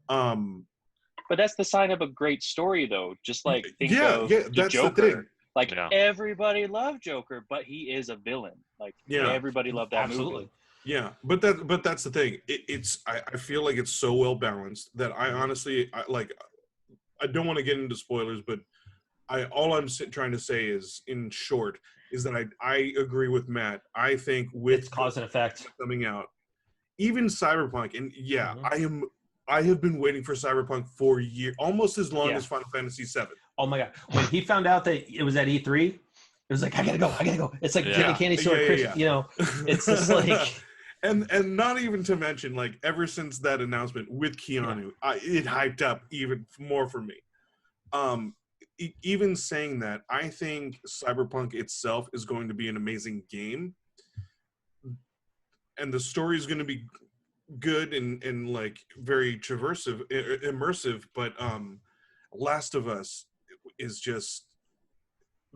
But that's the sign of a great story, though. Just like think of that's Joker. The thing. Like everybody loved Joker, but he is a villain. Like everybody loved that movie. Yeah, but that's the thing. I feel like it's so well balanced that I honestly I don't want to get into spoilers, but all I'm trying to say is, in short, is that I agree with Matt. I think with it's cause and effect coming out, even Cyberpunk, and I have been waiting for Cyberpunk for years, almost as long as Final Fantasy VII. Oh my god! When he found out that it was at E3, it was like I gotta go. It's like getting a candy store, you know. It's just like. And not even to mention, like, ever since that announcement with Keanu, it hyped up even more for me. Even saying that, I think Cyberpunk itself is going to be an amazing game. And the story is going to be good and like, very immersive. But Last of Us is just...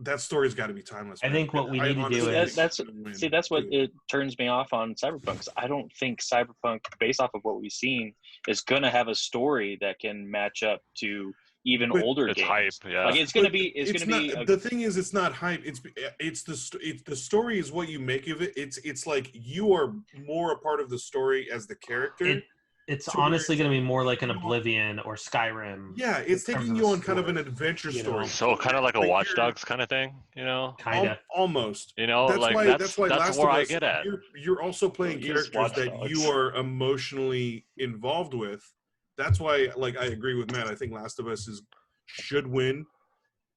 That story's got to be timeless. Man. I think what we need to do is that's what it turns me off on Cyberpunk. I don't think Cyberpunk, based off of what we've seen, is going to have a story that can match up to even older games. Hype, yeah. Like it's going to be. The thing is, it's not hype. It's the story is what you make of it. It's like you are more a part of the story as the character. It's honestly going to be more like an Oblivion or Skyrim. Yeah, it's taking you on kind of an adventure story. So kind of like a Watch Dogs kind of thing, you know? Kind of. Almost. You know, that's why Last where of I Us, get at. You're also playing characters that you are emotionally involved with. That's why, like, I agree with Matt. I think Last of Us should win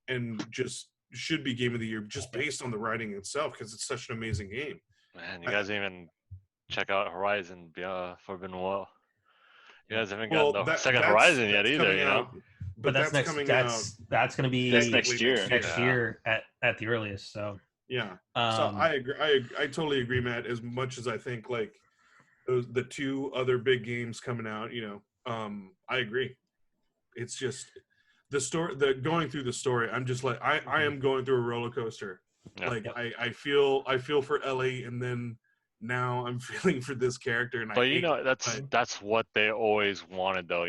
and just should be game of the year just based on the writing itself because it's such an amazing game. Man, you guys didn't even check out Horizon Forbidden Wall. You guys haven't gotten the second Horizon yet either, you know? but that's next. coming That's going to be That's next year. Next year at the earliest. So yeah. So I agree. I totally agree, Matt. As much as I think like the two other big games coming out, I agree. It's just the story. The going through the story. I'm just like I am going through a roller coaster. Yeah. Like I feel for Ellie, and then now I'm feeling for this character. And But that's what they always wanted, though.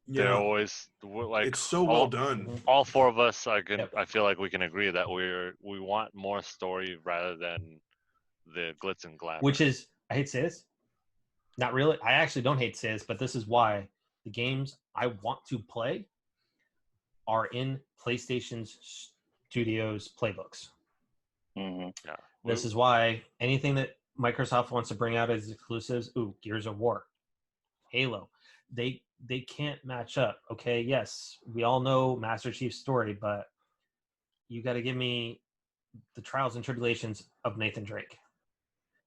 They're always like it's so well done. All four of us, I feel like we can agree that we want more story rather than the glitz and glamour. Which is, I hate to say this, not really. I actually don't hate to say this, but this is why the games I want to play are in PlayStation's Studios playbooks. Mm-hmm. Yeah. This is why anything that Microsoft wants to bring out as exclusives, Gears of War, Halo, they can't match up. Okay, yes, we all know Master Chief's story, but you got to give me the trials and tribulations of Nathan Drake.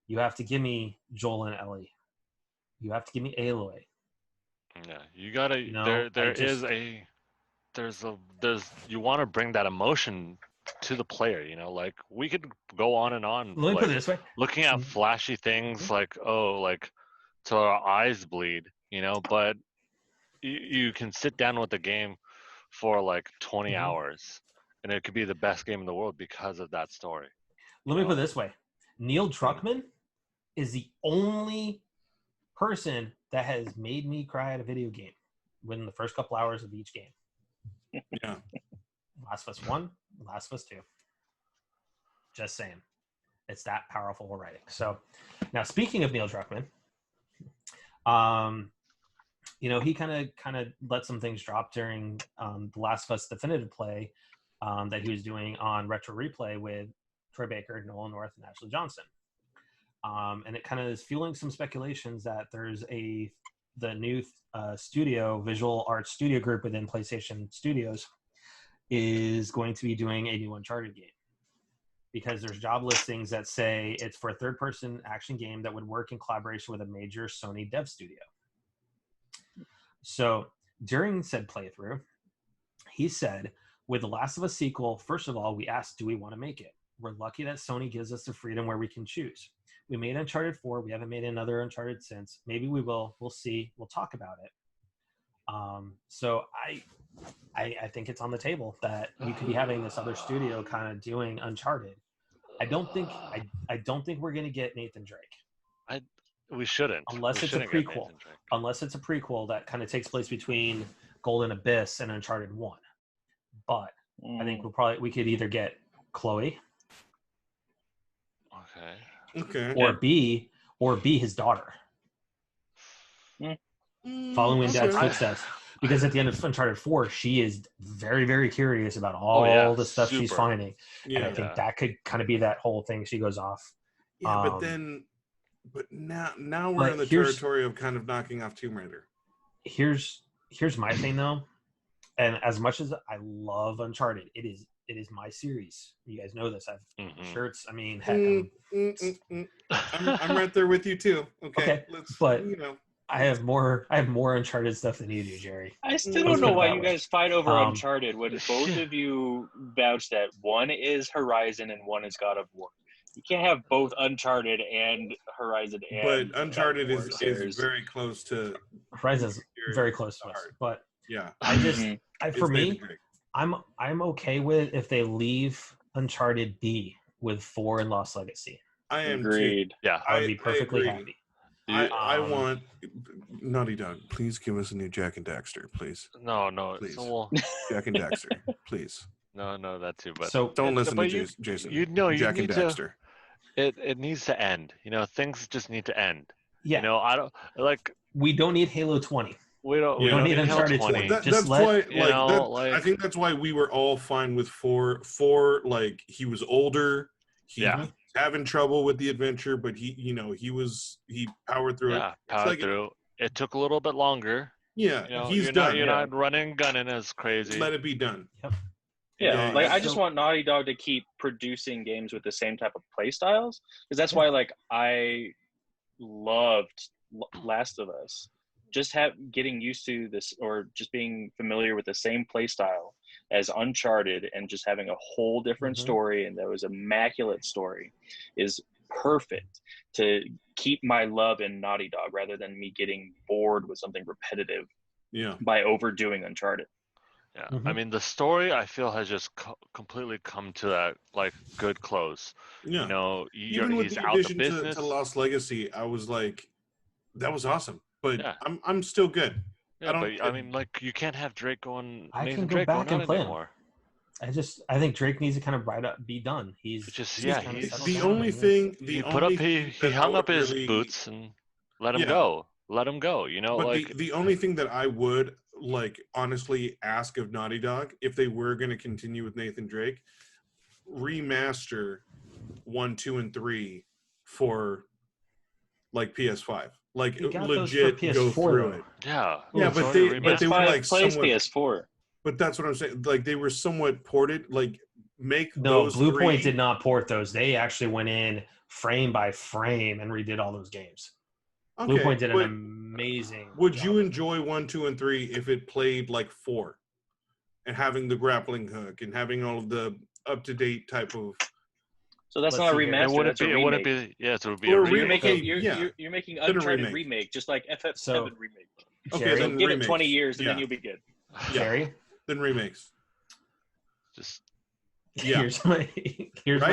You have to give me Joel and Ellie. You have to give me Aloy. Yeah, you gotta. You want to bring that emotion to the player. Like we could go on and on. Let me put it this way: looking at flashy things like till our eyes bleed. But you can sit down with the game for like 20 hours, and it could be the best game in the world because of that story. Let me put it this way: Neil Druckmann is the only person that has made me cry at a video game within the first couple hours of each game. Yeah. Last of Us 1, Last of Us 2. Just saying. It's that powerful writing. So now speaking of Neil Druckmann, he kind of let some things drop during the Last of Us definitive play that he was doing on Retro Replay with Troy Baker, Nolan North, and Ashley Johnson. And it kind of is fueling some speculations that there's the new visual arts studio group within PlayStation Studios is going to be doing a new Uncharted game, because there's job listings that say it's for a third-person action game that would work in collaboration with a major Sony dev studio. So during said playthrough, he said, with The Last of Us sequel, first of all, we asked, do we want to make it? We're lucky that Sony gives us the freedom where we can choose. We made Uncharted 4. We haven't made another Uncharted since. Maybe we will. We'll see. We'll talk about it. So I think it's on the table that we could be having this other studio kind of doing Uncharted. I don't think we're going to get Nathan Drake. We shouldn't. Unless it's a prequel. Unless it's a prequel that kind of takes place between Golden Abyss and Uncharted 1. But I think we could either get Chloe. Okay. Or B his daughter. Following in Dad's footsteps. Because at the end of Uncharted 4, she is very, very curious about all the stuff she's finding. Yeah. And I think that could kind of be that whole thing. She goes off. Yeah, but now we're in the territory of kind of knocking off Tomb Raider. Here's my thing though. And as much as I love Uncharted, it is my series. You guys know this. I have shirts. I mean, heck, I'm right there with you too. Okay. I have more Uncharted stuff than you do, Jerry. I still don't know why you guys fight over Uncharted when both of you vouch that one is Horizon and one is God of War. You can't have both Uncharted and Horizon. But Uncharted is very close to. Horizon's very close to us, but yeah, for me, I'm okay with if they leave Uncharted B with 4 and Lost Legacy. I am agreed. Too. Yeah, I would be perfectly happy. I want Naughty Dog. Please give us a new Jak and Daxter, please. No, please. Jak and Daxter, please. No, that too. But so don't listen to Jason. Jak and Daxter. It needs to end. Things just need to end. Yeah. I don't like. We don't need Halo 20. We don't need Uncharted 20. I think that's why we were all fine with 4. 4, like he was older. He was having trouble with the adventure, but he powered through it. Yeah, powered through. It took a little bit longer. Yeah, he's done. You're not running, gunning as crazy. Let it be done. Yep. Yeah, I just want Naughty Dog to keep producing games with the same type of play styles, because that's why I loved Last of Us. just getting used to this, or just being familiar with the same play style as Uncharted, and just having a whole different story, and that was immaculate story, is perfect to keep my love in Naughty Dog, rather than me getting bored with something repetitive by overdoing Uncharted. Yeah, I mean, the story I feel has just completely come to that like good close. Yeah. You know, even with he's the out the addition business. to Lost Legacy, I was like, that was awesome. But Yeah. I'm still good. Yeah, but I mean, like, you can't have Drake going. I Nathan can go Drake back going and out play anymore. him. I think Drake needs to kind of be done. He's just he's kind of settled the down only and thing he hung up his boots and let him go. Let him go. You know, but like the only thing that I would like honestly ask of Naughty Dog, if they were going to continue with Nathan Drake, remaster 1, 2, and 3 for like PS5. Like legit go through it. Yeah. Yeah, but they were like plays somewhat PS4. But that's what I'm saying. Like they were somewhat ported. Like make No, those Blue Point three. did not port those. They actually went in frame by frame and redid all those games. Okay, Blue Point did an amazing Would job. you enjoy 1, 2, and 3 if it played like 4, and having the grappling hook and having all of the up to date type of? So that's not a remaster. That's a remake. It wouldn't be. Yeah, it would be Or a remake. You're making Uncharted remake, just like FF7 remake. Okay, so then give remakes. it 20 years and then you'll be good. Jerry? Then remakes. Just here's my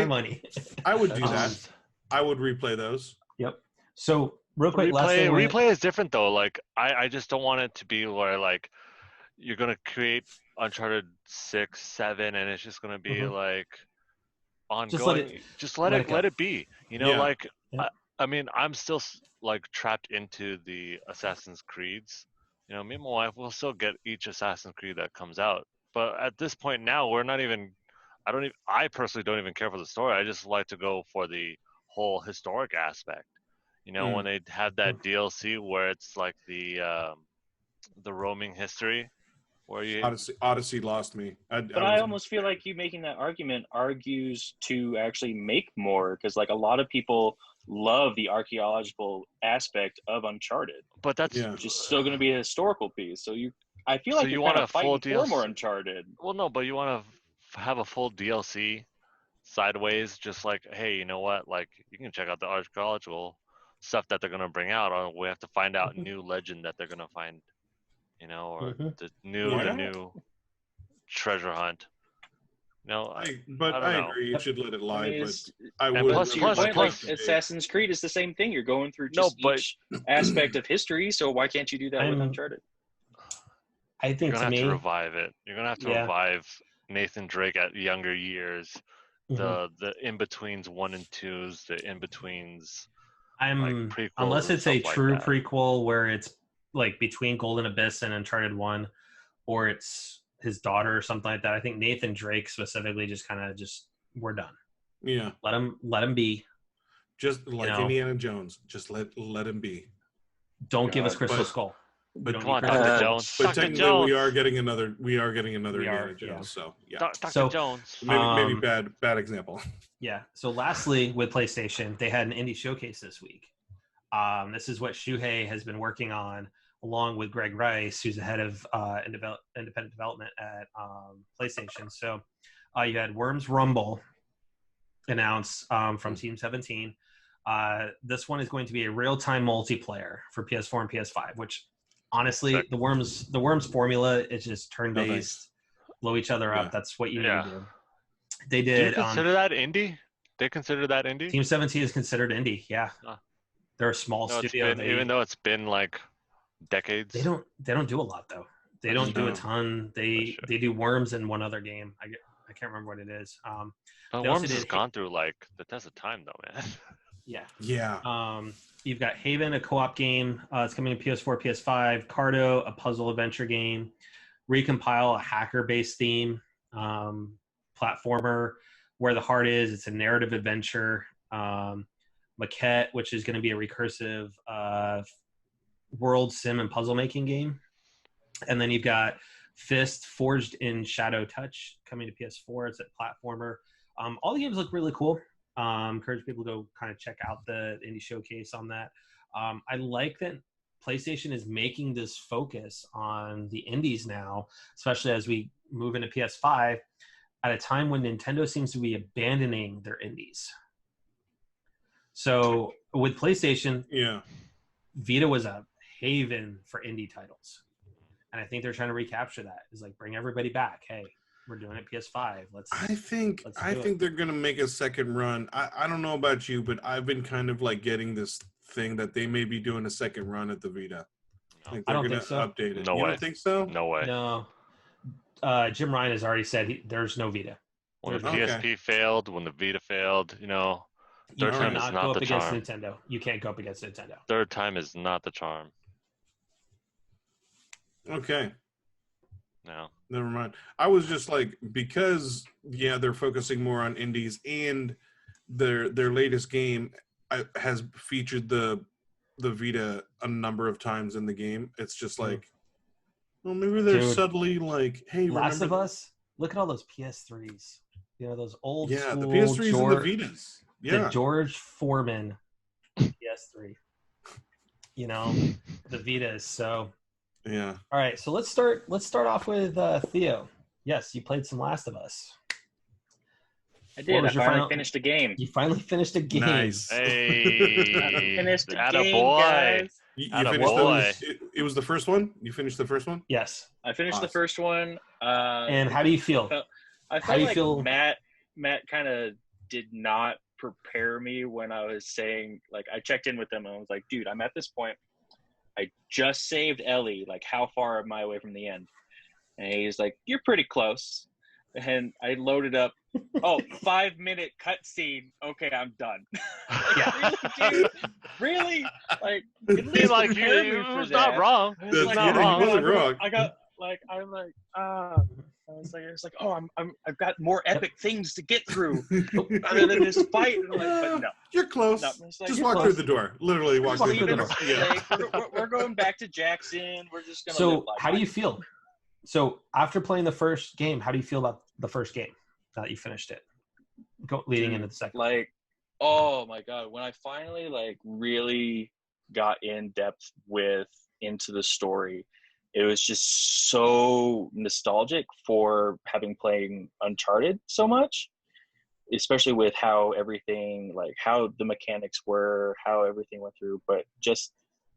money. I would do that. I would replay those. Yep. So real quick, replay is different though. Like I just don't want it to be where like you're gonna create Uncharted 6, 7, and it's just gonna be like ongoing. Just let it be. You know, like I mean, I'm still like trapped into the Assassin's Creeds. You know, me and my wife will still get each Assassin's Creed that comes out, but at this point now, we're not even. I personally don't even care for the story. I just like to go for the whole historic aspect. You know, when they have that DLC where it's like the roaming history, where you Odyssey lost me. I almost feel like you making that argument argues to actually make more, because like a lot of people love the archaeological aspect of Uncharted, but that's which is still going to be a historical piece. So I feel like you want to fight for more Uncharted. Well, no, but you want to have a full DLC sideways, just like, hey, you know what? Like, you can check out the archaeological stuff that they're gonna bring out, or we have to find out new legend that they're gonna find, you know, or the new treasure hunt. No, I don't agree. You should let it lie, I mean, but I would. Plus, Assassin's Creed is the same thing. You're going through just each aspect of history. So why can't you do that with Uncharted? I think you're gonna have to revive it. You're gonna have to revive Nathan Drake at younger years. The in betweens 1 and 2s, the in betweens. Unless it's a true prequel where it's like between Golden Abyss and Uncharted 1, or it's his daughter or something like that. I think Nathan Drake specifically just kind of we're done. Yeah. Let him be. Just like Indiana Jones, just let him be. Don't give us Crystal Skull. But come on, Dr. Jones. But technically, we are getting another Indiana Jones. So yeah, Dr. Jones. Maybe bad example. Yeah. So lastly, with PlayStation, they had an indie showcase this week. This is what Shuhei has been working on, along with Greg Rice, who's the head of independent development at PlayStation. So you had Worms Rumble announced from Team 17. This one is going to be a real-time multiplayer for PS4 and PS5, which honestly, the Worms formula is just turn-based, blow each other up. That's what you need to do. They did. Do you consider that indie? They consider that indie? Team 17 is considered indie. Yeah, they're a small studio. Even though it's been like decades. They don't do a lot though. They don't do a ton. They do Worms and one other game. I can't remember what it is. But Worms has gone through like the test of time though, man. Yeah. Yeah. You've got Haven, a co-op game. It's coming to PS4, PS5. Cardo, a puzzle adventure game. Recompile, a hacker-based theme. Platformer, Where the Heart Is. It's a narrative adventure. Maquette, which is going to be a recursive world sim and puzzle making game. And then you've got Fist, Forged in Shadow Touch, coming to PS4. It's a platformer. All the games look really cool. Encourage people to go kind of check out the indie showcase on that. I like that PlayStation is making this focus on the indies now, especially as we move into PS5, at a time when Nintendo seems to be abandoning their indies. So with PlayStation, Vita was a haven for indie titles. And I think they're trying to recapture that. It's like, bring everybody back. Hey, we're doing it PS5. I think they're gonna make a second run. I don't know about you, but I've been kind of like getting this thing that they may be doing a second run at the Vita. Like I they're don't gonna think so. update it. No You way. don't think so? No way. No. Jim Ryan has already said there's no Vita. When the Okay. PSP failed, when the Vita failed, You third time is cannot not go the up against charm. Nintendo. You can't go up against Nintendo. Third time is not the charm. Okay. No. Never mind. I was just like, because they're focusing more on indies, and their latest game has featured the Vita a number of times in the game. It's just like, well, maybe they're subtly like, hey, Last remember of Us. Look at all those PS3s. Those old school. the PS3s and the Vitas. Yeah, the George Foreman PS3. The Vitas. So yeah. all right, so let's start off with Theo. Yes, you played some Last of Us. I did. I finally finished a game. You finally finished a game. Nice. Hey, Finished a game, boy. guys. You Atta finished boy. it was the first one? You finished the first one? Yes. I finished Awesome. the first one. And how do you feel? I How do felt you like feel? Matt kind of did not prepare me when I was saying, like, I checked in with him and I was like, dude, I'm at this point. I just saved Ellie. Like, how far am I away from the end? And he's like, you're pretty close. And I loaded up, 5-minute cutscene. Okay, I'm done. Yeah. Really, dude? Really? Like, It at seemed least like prepare he me for was that. not wrong. I was He's like, not he wrong. wasn't wrong. I was like, I've got more epic things to get through other than this fight. And I'm like, but no. You're close. No, it's like, Just you're walk close. through the door. Literally walk Just through the door. Yeah. We're going back to Jackson. We're just gonna. So live life. how do you feel? So after playing the first game, how do you feel about the first game now that you finished it? Leading into the second. Like, oh my god, when I finally really got in depth into the story, it was just so nostalgic for having played Uncharted so much, especially with how everything, how the mechanics were, how everything went through, but just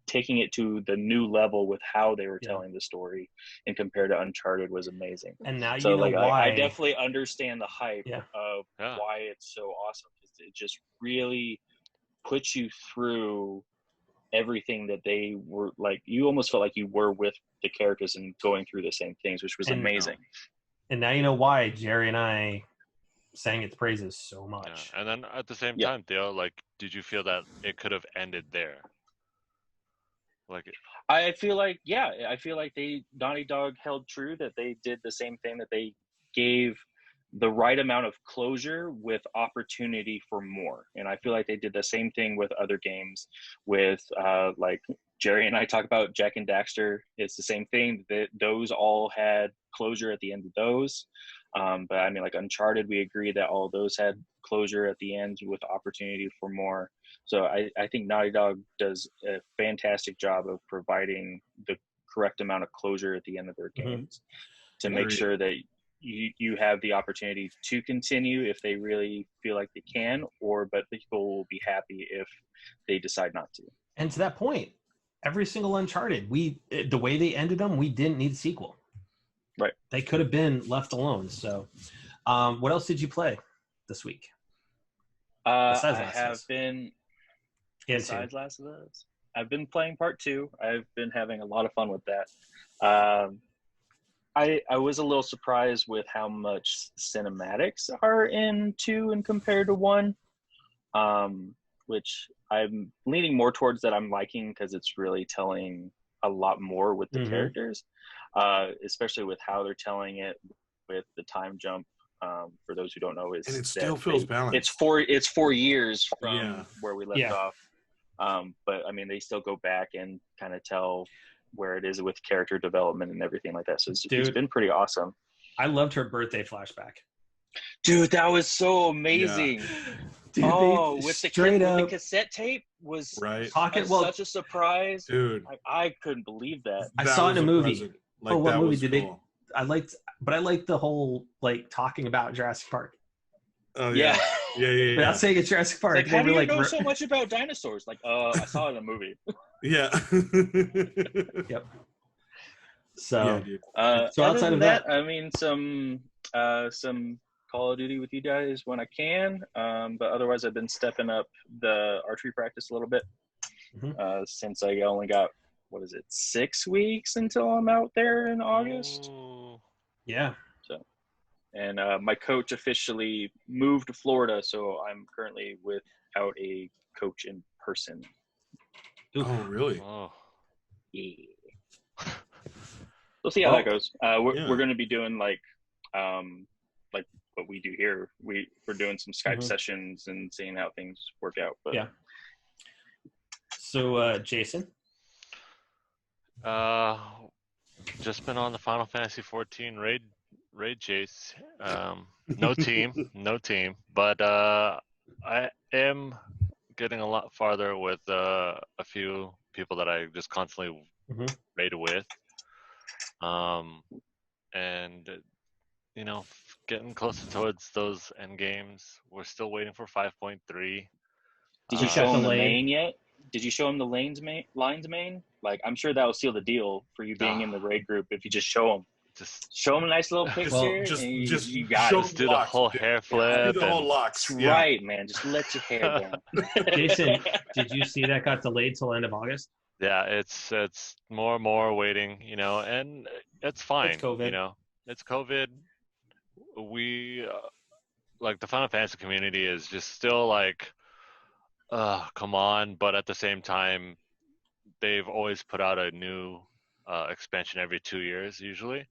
taking it to the new level with how they were telling the story and compared to Uncharted was amazing. And now So why. I definitely understand the hype of why it's so awesome. It just really puts you through everything that they were you almost felt like you were with the characters and going through the same things, which was amazing. And now you know why Jerry and I sang its praises so much. Yeah. And then at the same time, Theo, did you feel that it could have ended there? I feel like Naughty Dog held true, that they did the same thing, that they gave the right amount of closure with opportunity for more. And I feel like they did the same thing with other games with Jerry and I talk about Jack and Daxter. It's the same thing, that those all had closure at the end of those. But I mean, Uncharted, we agree that all of those had closure at the end with opportunity for more. So I think Naughty Dog does a fantastic job of providing the correct amount of closure at the end of their games to make sure that you have the opportunity to continue if they really feel like they can, but people will be happy if they decide not to. And to that point, every single Uncharted, the way they ended them, we didn't need a sequel. Right. They could have been left alone. So what else did you play this week? Besides Last of Us, I've been playing part 2. I've been having a lot of fun with that. I was a little surprised with how much cinematics are in 2 and compared to 1, which I'm leaning more towards that I'm liking, because it's really telling a lot more with the characters, especially with how they're telling it with the time jump. For those who don't know, and it still feels balanced. It's 4 years from where we left off. But I mean, they still go back and kind of tell where it is with character development and everything like that. So it's been pretty awesome. I loved her birthday flashback. Dude, that was so amazing. Dude, Oh, they with the, straight with the up cassette tape was Right. such a surprise. Dude. I couldn't believe that. I That saw it in was a movie. present. Like, What that movie was did cool. I liked the whole like talking about Jurassic Park. Oh Yeah. yeah. Without saying it's Jurassic Park, Like, they how were do you like, know so much about dinosaurs? Like, I saw it in a movie. Yeah. Yep. So, Yeah, dude. So other outside than of that, that- I mean, some Call of Duty with you guys when I can. But otherwise, I've been stepping up the archery practice a little bit. Since I only got 6 weeks until I'm out there in August. Ooh. yeah. And my coach officially moved to Florida, so I'm currently without a coach in person. Oof. Oh, really? Oh. Yeah. We'll see how that goes. We're going to be doing like what we do here. We're doing some Skype sessions and seeing how things work out. But Yeah. So, Jason? Just been on the Final Fantasy 14 raid chase. No team, but I am getting a lot farther with a few people that I just constantly raid with. And you know, getting closer towards those end games. We're still waiting for 5.3. Did you show him the main yet? Did you show him the lines main? Like, I'm sure that will seal the deal for you being in the raid group if you just show him. Just show him a nice little picture. You got it. Just do the whole hair flip. Do the whole locks. That's right, man. Just let your hair down. Jason, did you see that got delayed till end of August? Yeah, it's more and more waiting, you know, and it's fine. It's COVID. You know, it's COVID. We like the Final Fantasy community is just still like, come on, but at the same time, they've always put out a new expansion every 2 years usually,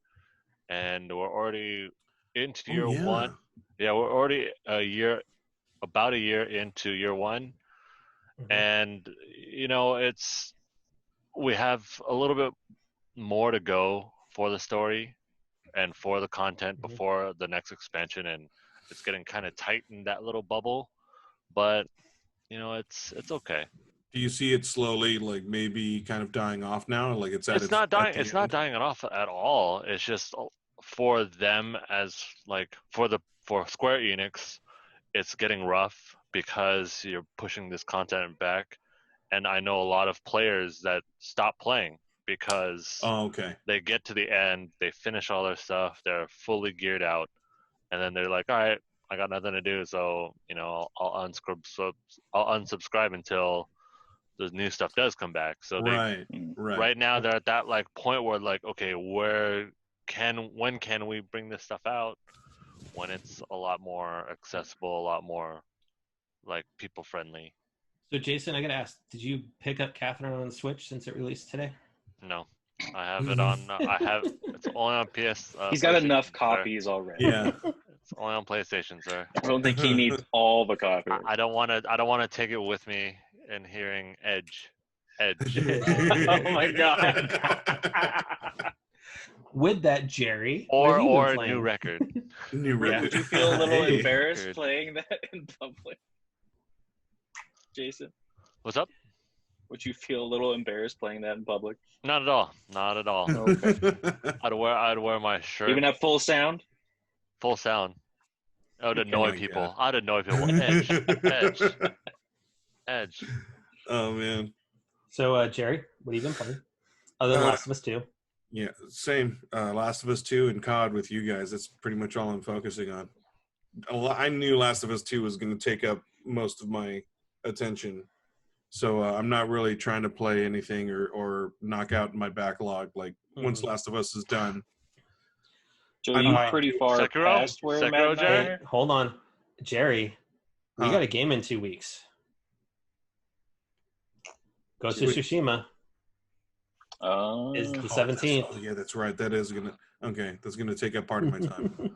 and we're already into year one. Yeah, we're already about a year into year one, and you know, we have a little bit more to go for the story and for the content before the next expansion, and it's getting kind of tight in that little bubble, but you know, it's okay. Do you see it slowly, like maybe kind of dying off now? Like it's not dying. It's not dying off at all. It's just for them as like for Square Enix, it's getting rough because you're pushing this content back, and I know a lot of players that stop playing because they get to the end, they finish all their stuff, they're fully geared out, and then they're like, all right, I got nothing to do, so you know, I'll unsubscribe until the new stuff does come back. So right now they're at that like point where like, okay, when can we bring this stuff out when it's a lot more accessible, a lot more like people friendly. So Jason, I gotta ask, did you pick up Catherine on the Switch since it released today? No, I have it on. It's only on PS. He's got enough copies already. Yeah, it's only on PlayStation, sir. I don't think he needs all the copies. I don't want to take it with me and hearing Edge. Oh my god. With that, Jerry, or a new record. Would you feel a little embarrassed playing that in public, Jason? What's up? Would you feel a little embarrassed playing that in public? Not at all. Not at all. Okay. I'd wear my shirt. Even at full sound? Full sound. I would annoy people. God. I'd annoy people. Edge. Oh man. So Jerry, what have you been playing? Other than Last of Us 2. Yeah, same. Last of Us 2 and COD with you guys. That's pretty much all I'm focusing on. I knew Last of Us 2 was going to take up most of my attention. So I'm not really trying to play anything or knock out my backlog. Like, once Last of Us is done. So you're pretty far past where Sekiro, Jerry? Hey, hold on. Jerry, we got a game in 2 weeks. Ghost of Tsushima is the 17th. Oh, yeah, that's right. That is going to... Okay, that's going to take up part of my time.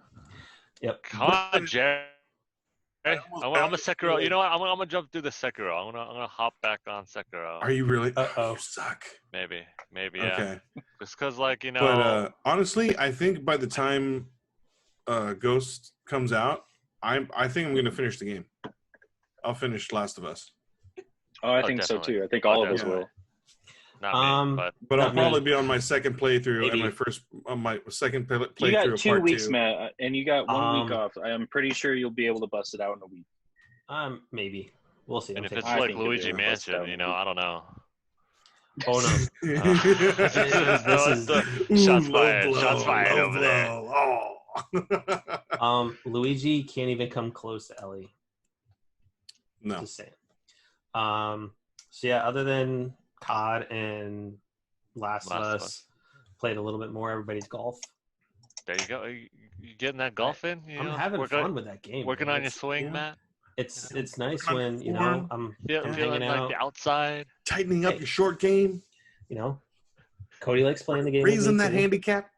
Yep. Come on, Jerry. I'm a Sekiro. You know what? I'm gonna jump through the Sekiro. I'm gonna hop back on Sekiro. Are you really? Uh-oh. You suck. Maybe, yeah. Okay. Just because, like, you know. But honestly, I think by the time Ghost comes out, I think I'm gonna finish the game. I'll finish Last of Us. Oh, I think so too. I think all of us will. Not me, But I'll Not probably me. be on my second playthrough Maybe. and my second playthrough You got of 2 part weeks, 2. Matt, and you got 1 week off. I'm pretty sure you'll be able to bust it out in a week. Maybe. We'll see. And if I'm it's taking- like think you'll be Luigi able to bust it Mansion, out. you know, I don't know. Oh no. This is shots fired. Shots fired over there. Oh. Luigi can't even come close to Ellie. No. Just saying. So yeah, other than COD and Last of Us, played a little bit more Everybody's Golf. There you go. You getting that golf in? You I'm know, having fun with that game. Working man. on your swing, Matt. It's nice Working on when your form. I'm Feeling hanging like out. the outside. Tightening up Hey. your short game. Cody likes playing the game. with Raising me, that too. handicap.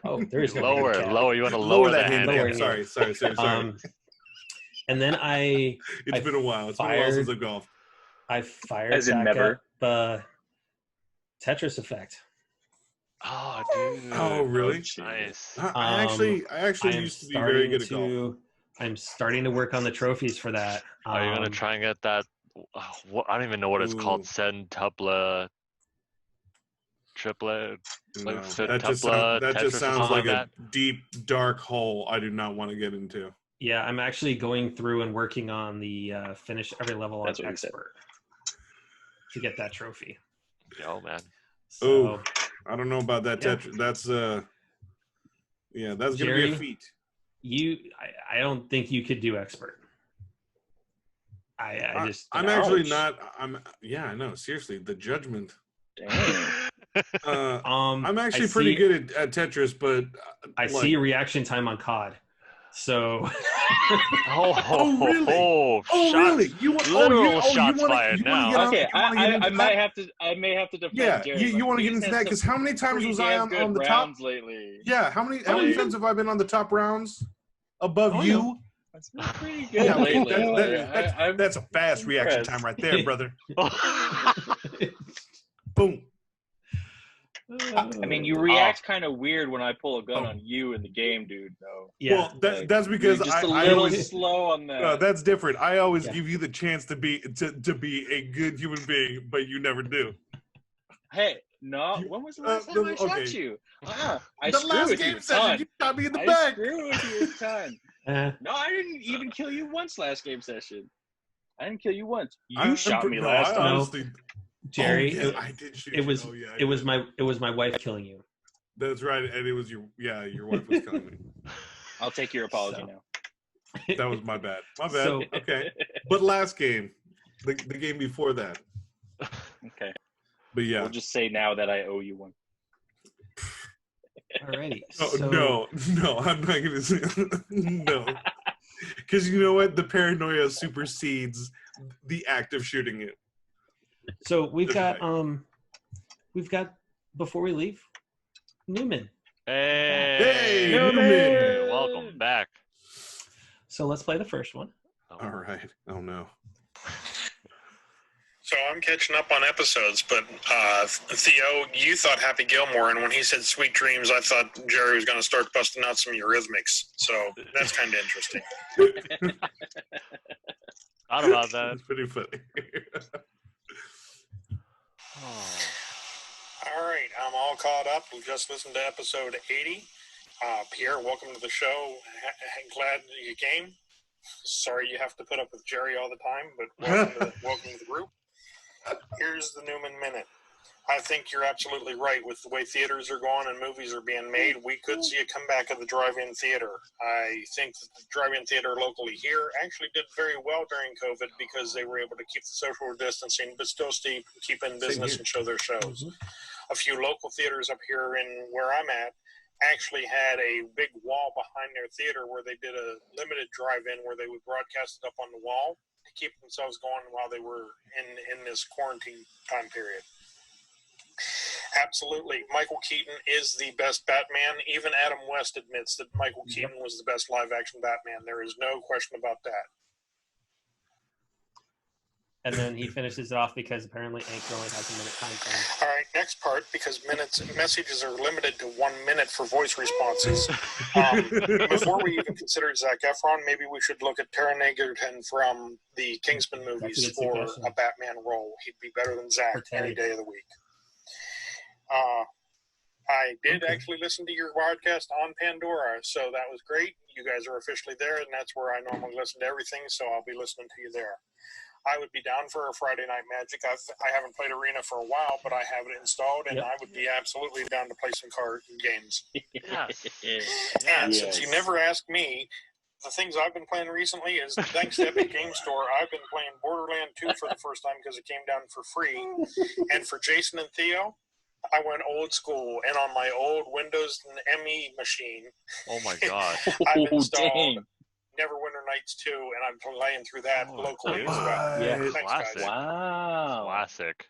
Oh, there's no Lower. handicap. You want to lower that handicap. handicap. Sorry. And then It's I been a while. It's been a while since I've golfed. I fired As in back never. up Tetris Effect. Oh, dude. Oh, really? Nice. I actually used to be very good at golf. I'm starting to work on the trophies for that. Are you gonna try and get that? I don't even know what it's called. Ooh. Centupla, triplet. No, Like that just Tetris or sounds something like like a deep, dark hole I do not want to get into. Yeah, I'm actually going through and working on the finish every level That's on what he said. expert to get that trophy. Yo, man. So, I don't know about that Yeah. Tetris. That's that's gonna Jerry? be a feat. I don't think you could do expert. I just I'm actually not. I know. Seriously, the judgment. Dang. I'm actually I pretty see- good at Tetris, but I see your reaction time on COD. So Oh, really? Oh, Oh, really? You want literal shots wanna, fired you wanna now. get on, Okay, you wanna get into I may that? have to defend Yeah, Jerry. you want to get He's into had that because how many times pretty was I damn good on the top? rounds lately. Yeah, how many Like- times have I been on the top rounds above Oh, you? It's been pretty good Yeah, lately. that's a fast reaction impressed. time right there, brother. Boom. I mean, you react kind of weird when I pull a gun on you in the game, dude. Though. yeah. Well, Like, that's because you're just a I little always. slow on that. No, that's different. I always Yeah. give you the chance to be a good human being, but you never do. Hey, no. When was the last time I shot okay. you? I The screw last with you game a session, ton. you shot me in the I back. screw with you a ton. Eh, No, I didn't even kill you once last game session. I didn't kill you once. You I'm shot me no, last I time. honestly, Jerry, Oh, yeah, I did shoot it you. was Oh, yeah, it was yeah. my wife killing you. That's right, and it was your wife was killing me. I'll take your apology So. now. That was my bad. My bad. So- Okay, but last game, the game before that. Okay. But yeah. We'll just say now that I owe you one. Alrighty. Oh, So, no, I'm not gonna say no. Because you know what? The paranoia supersedes the act of shooting it. So we've got before we leave, Newman. Hey, Newman! Welcome back. So let's play the first one. All right. Oh no. So I'm catching up on episodes, but Theo, you thought Happy Gilmore, and when he said Sweet Dreams, I thought Jerry was going to start busting out some Eurythmics. So that's kind of interesting. Thought about that. That's pretty funny. All right, I'm all caught up. We just listened to episode 80. Pierre, welcome to the show. Glad you came. Sorry you have to put up with Jerry all the time, but welcome to the group. Here's the Newman Minute. I think you're absolutely right. With the way theaters are going and movies are being made, we could see a comeback of the drive-in theater. I think that the drive-in theater locally here actually did very well during COVID because they were able to keep the social distancing, but still keep in business and show their shows. A few local theaters up here in where I'm at actually had a big wall behind their theater where they did a limited drive-in where they would broadcast it up on the wall to keep themselves going while they were in this quarantine time period. Absolutely. Michael Keaton is the best Batman. Even Adam West admits that Michael Keaton was the best live-action Batman. There is no question about that. and then he finishes it off because apparently Anchor only has a minute time frame. All right, next part, because messages are limited to 1 minute for voice responses. Before we even considered Zac Efron, maybe we should look at Taron Egerton from the Kingsman movies good for suggestion. a Batman role. He'd be better than Zac any day of the week. I did actually listen to your podcast on Pandora, so that was great. You guys are officially there, and that's where I normally listen to everything, so I'll be listening to you there. I would be down for a Friday Night Magic. I haven't played Arena for a while, but I have it installed, and I would be absolutely down to play some card games. And since you never asked me, the things I've been playing recently is, thanks to Epic Game Store, I've been playing Borderlands 2 for the first time because it came down for free. And for Jason and Theo, I went old school, and on my old Windows and ME machine, Oh my god! I've installed Neverwinter Nights 2, and I'm playing through that locally as well. Yeah. Thanks, Classic. guys. Wow. Classic.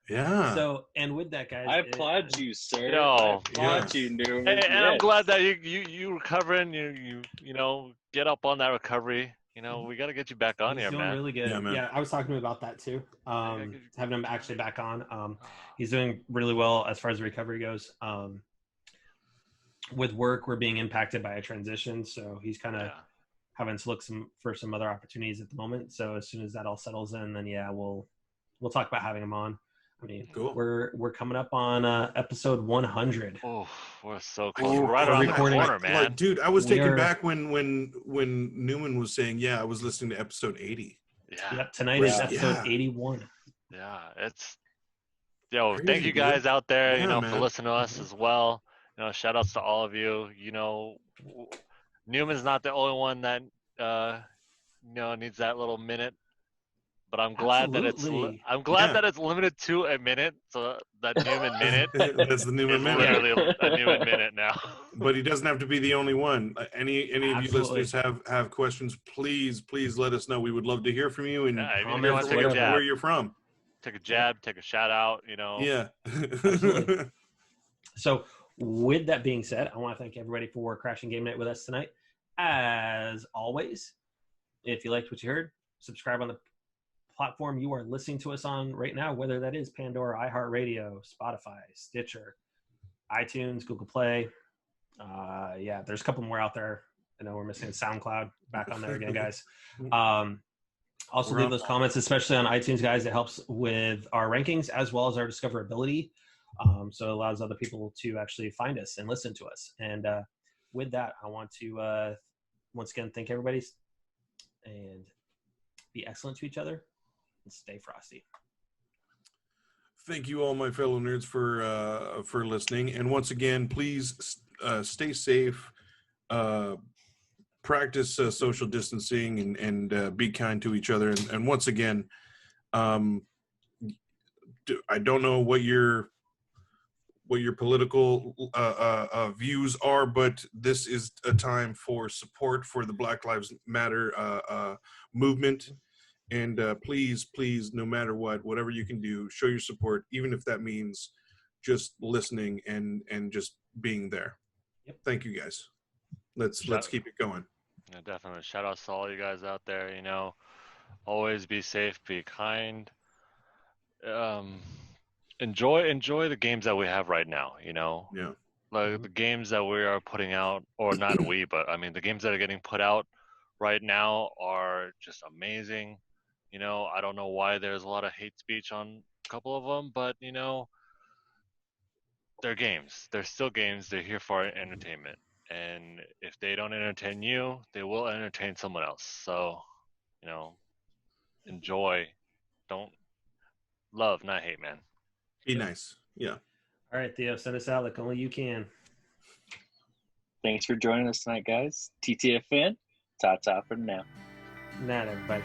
Yeah. So, and with that, guys, I applaud you, sir. Yo. I applaud you, Newman. Hey, and I'm Yes. glad that you recovering. You know, get up on that recovery. You know, we got to get you back on he's here, doing man. really good. Yeah, man. Yeah, I was talking to him about that too. Having him actually back on. He's doing really well as far as recovery goes. With work, we're being impacted by a transition, so he's kind of having to look for some other opportunities at the moment. So as soon as that all settles in, then we'll talk about having him on. I mean, Cool. We're coming up on episode 100. Oh, we're so close. Oh, We're right around the recording. corner, man. Like, dude, I was We taken are- back when Newman was saying, "Yeah, I was listening to episode 80." Yeah, Yep, tonight is Yeah. episode Yeah. 81. yeah. It's thank Crazy, you dude. guys out there. Yeah, For man. listening to us as well. Shout outs to all of you. Newman's not the only one that needs that little minute. But I'm glad Absolutely. that it's limited to a minute. So that Newman minute That's the Newman is minute. literally a Newman minute now. But he doesn't have to be the only one. Any of you Absolutely. listeners have questions, please let us know. We would love to hear from you and Yeah, even if you Comments, want to take a whatever. jab, where you're from. take a jab, take a shout out. Yeah. Absolutely. So with that being said, I want to thank everybody for crashing game night with us tonight. As always, if you liked what you heard, subscribe on the platform you are listening to us on right now, whether that is Pandora, iHeartRadio, Spotify, Stitcher, iTunes, Google Play. There's a couple more out there. I know we're missing SoundCloud. Back on there again, guys. Also We're leave on those comments, especially on iTunes, guys. It helps with our rankings as well as our discoverability. So it allows other people to actually find us and listen to us. And with that, I want to once again thank everybody and be excellent to each other and stay frosty. Thank you all, my fellow nerds, for listening. And once again, please stay safe. Practice social distancing and be kind to each other. And once again, I don't know what your political views are, but this is a time for support for the Black Lives Matter movement. And please, no matter whatever you can do, show your support, even if that means just listening and just being there. Yep. Thank you, guys. Let's keep it going. Yeah, definitely. Shout outs to all you guys out there. Always be safe, be kind. Enjoy the games that we have right now. Yeah. Like the games that we are putting out, or not we, but I mean the games that are getting put out right now are just amazing. I don't know why there's a lot of hate speech on a couple of them, but they're games. They're still games. They're here for entertainment. And if they don't entertain you, they will entertain someone else. So, enjoy. Don't love, not hate, man. Be nice. Yeah. All right, Theo, send us out like only you can. Thanks for joining us tonight, guys. TTFN, ta-ta for now. Good night, everybody.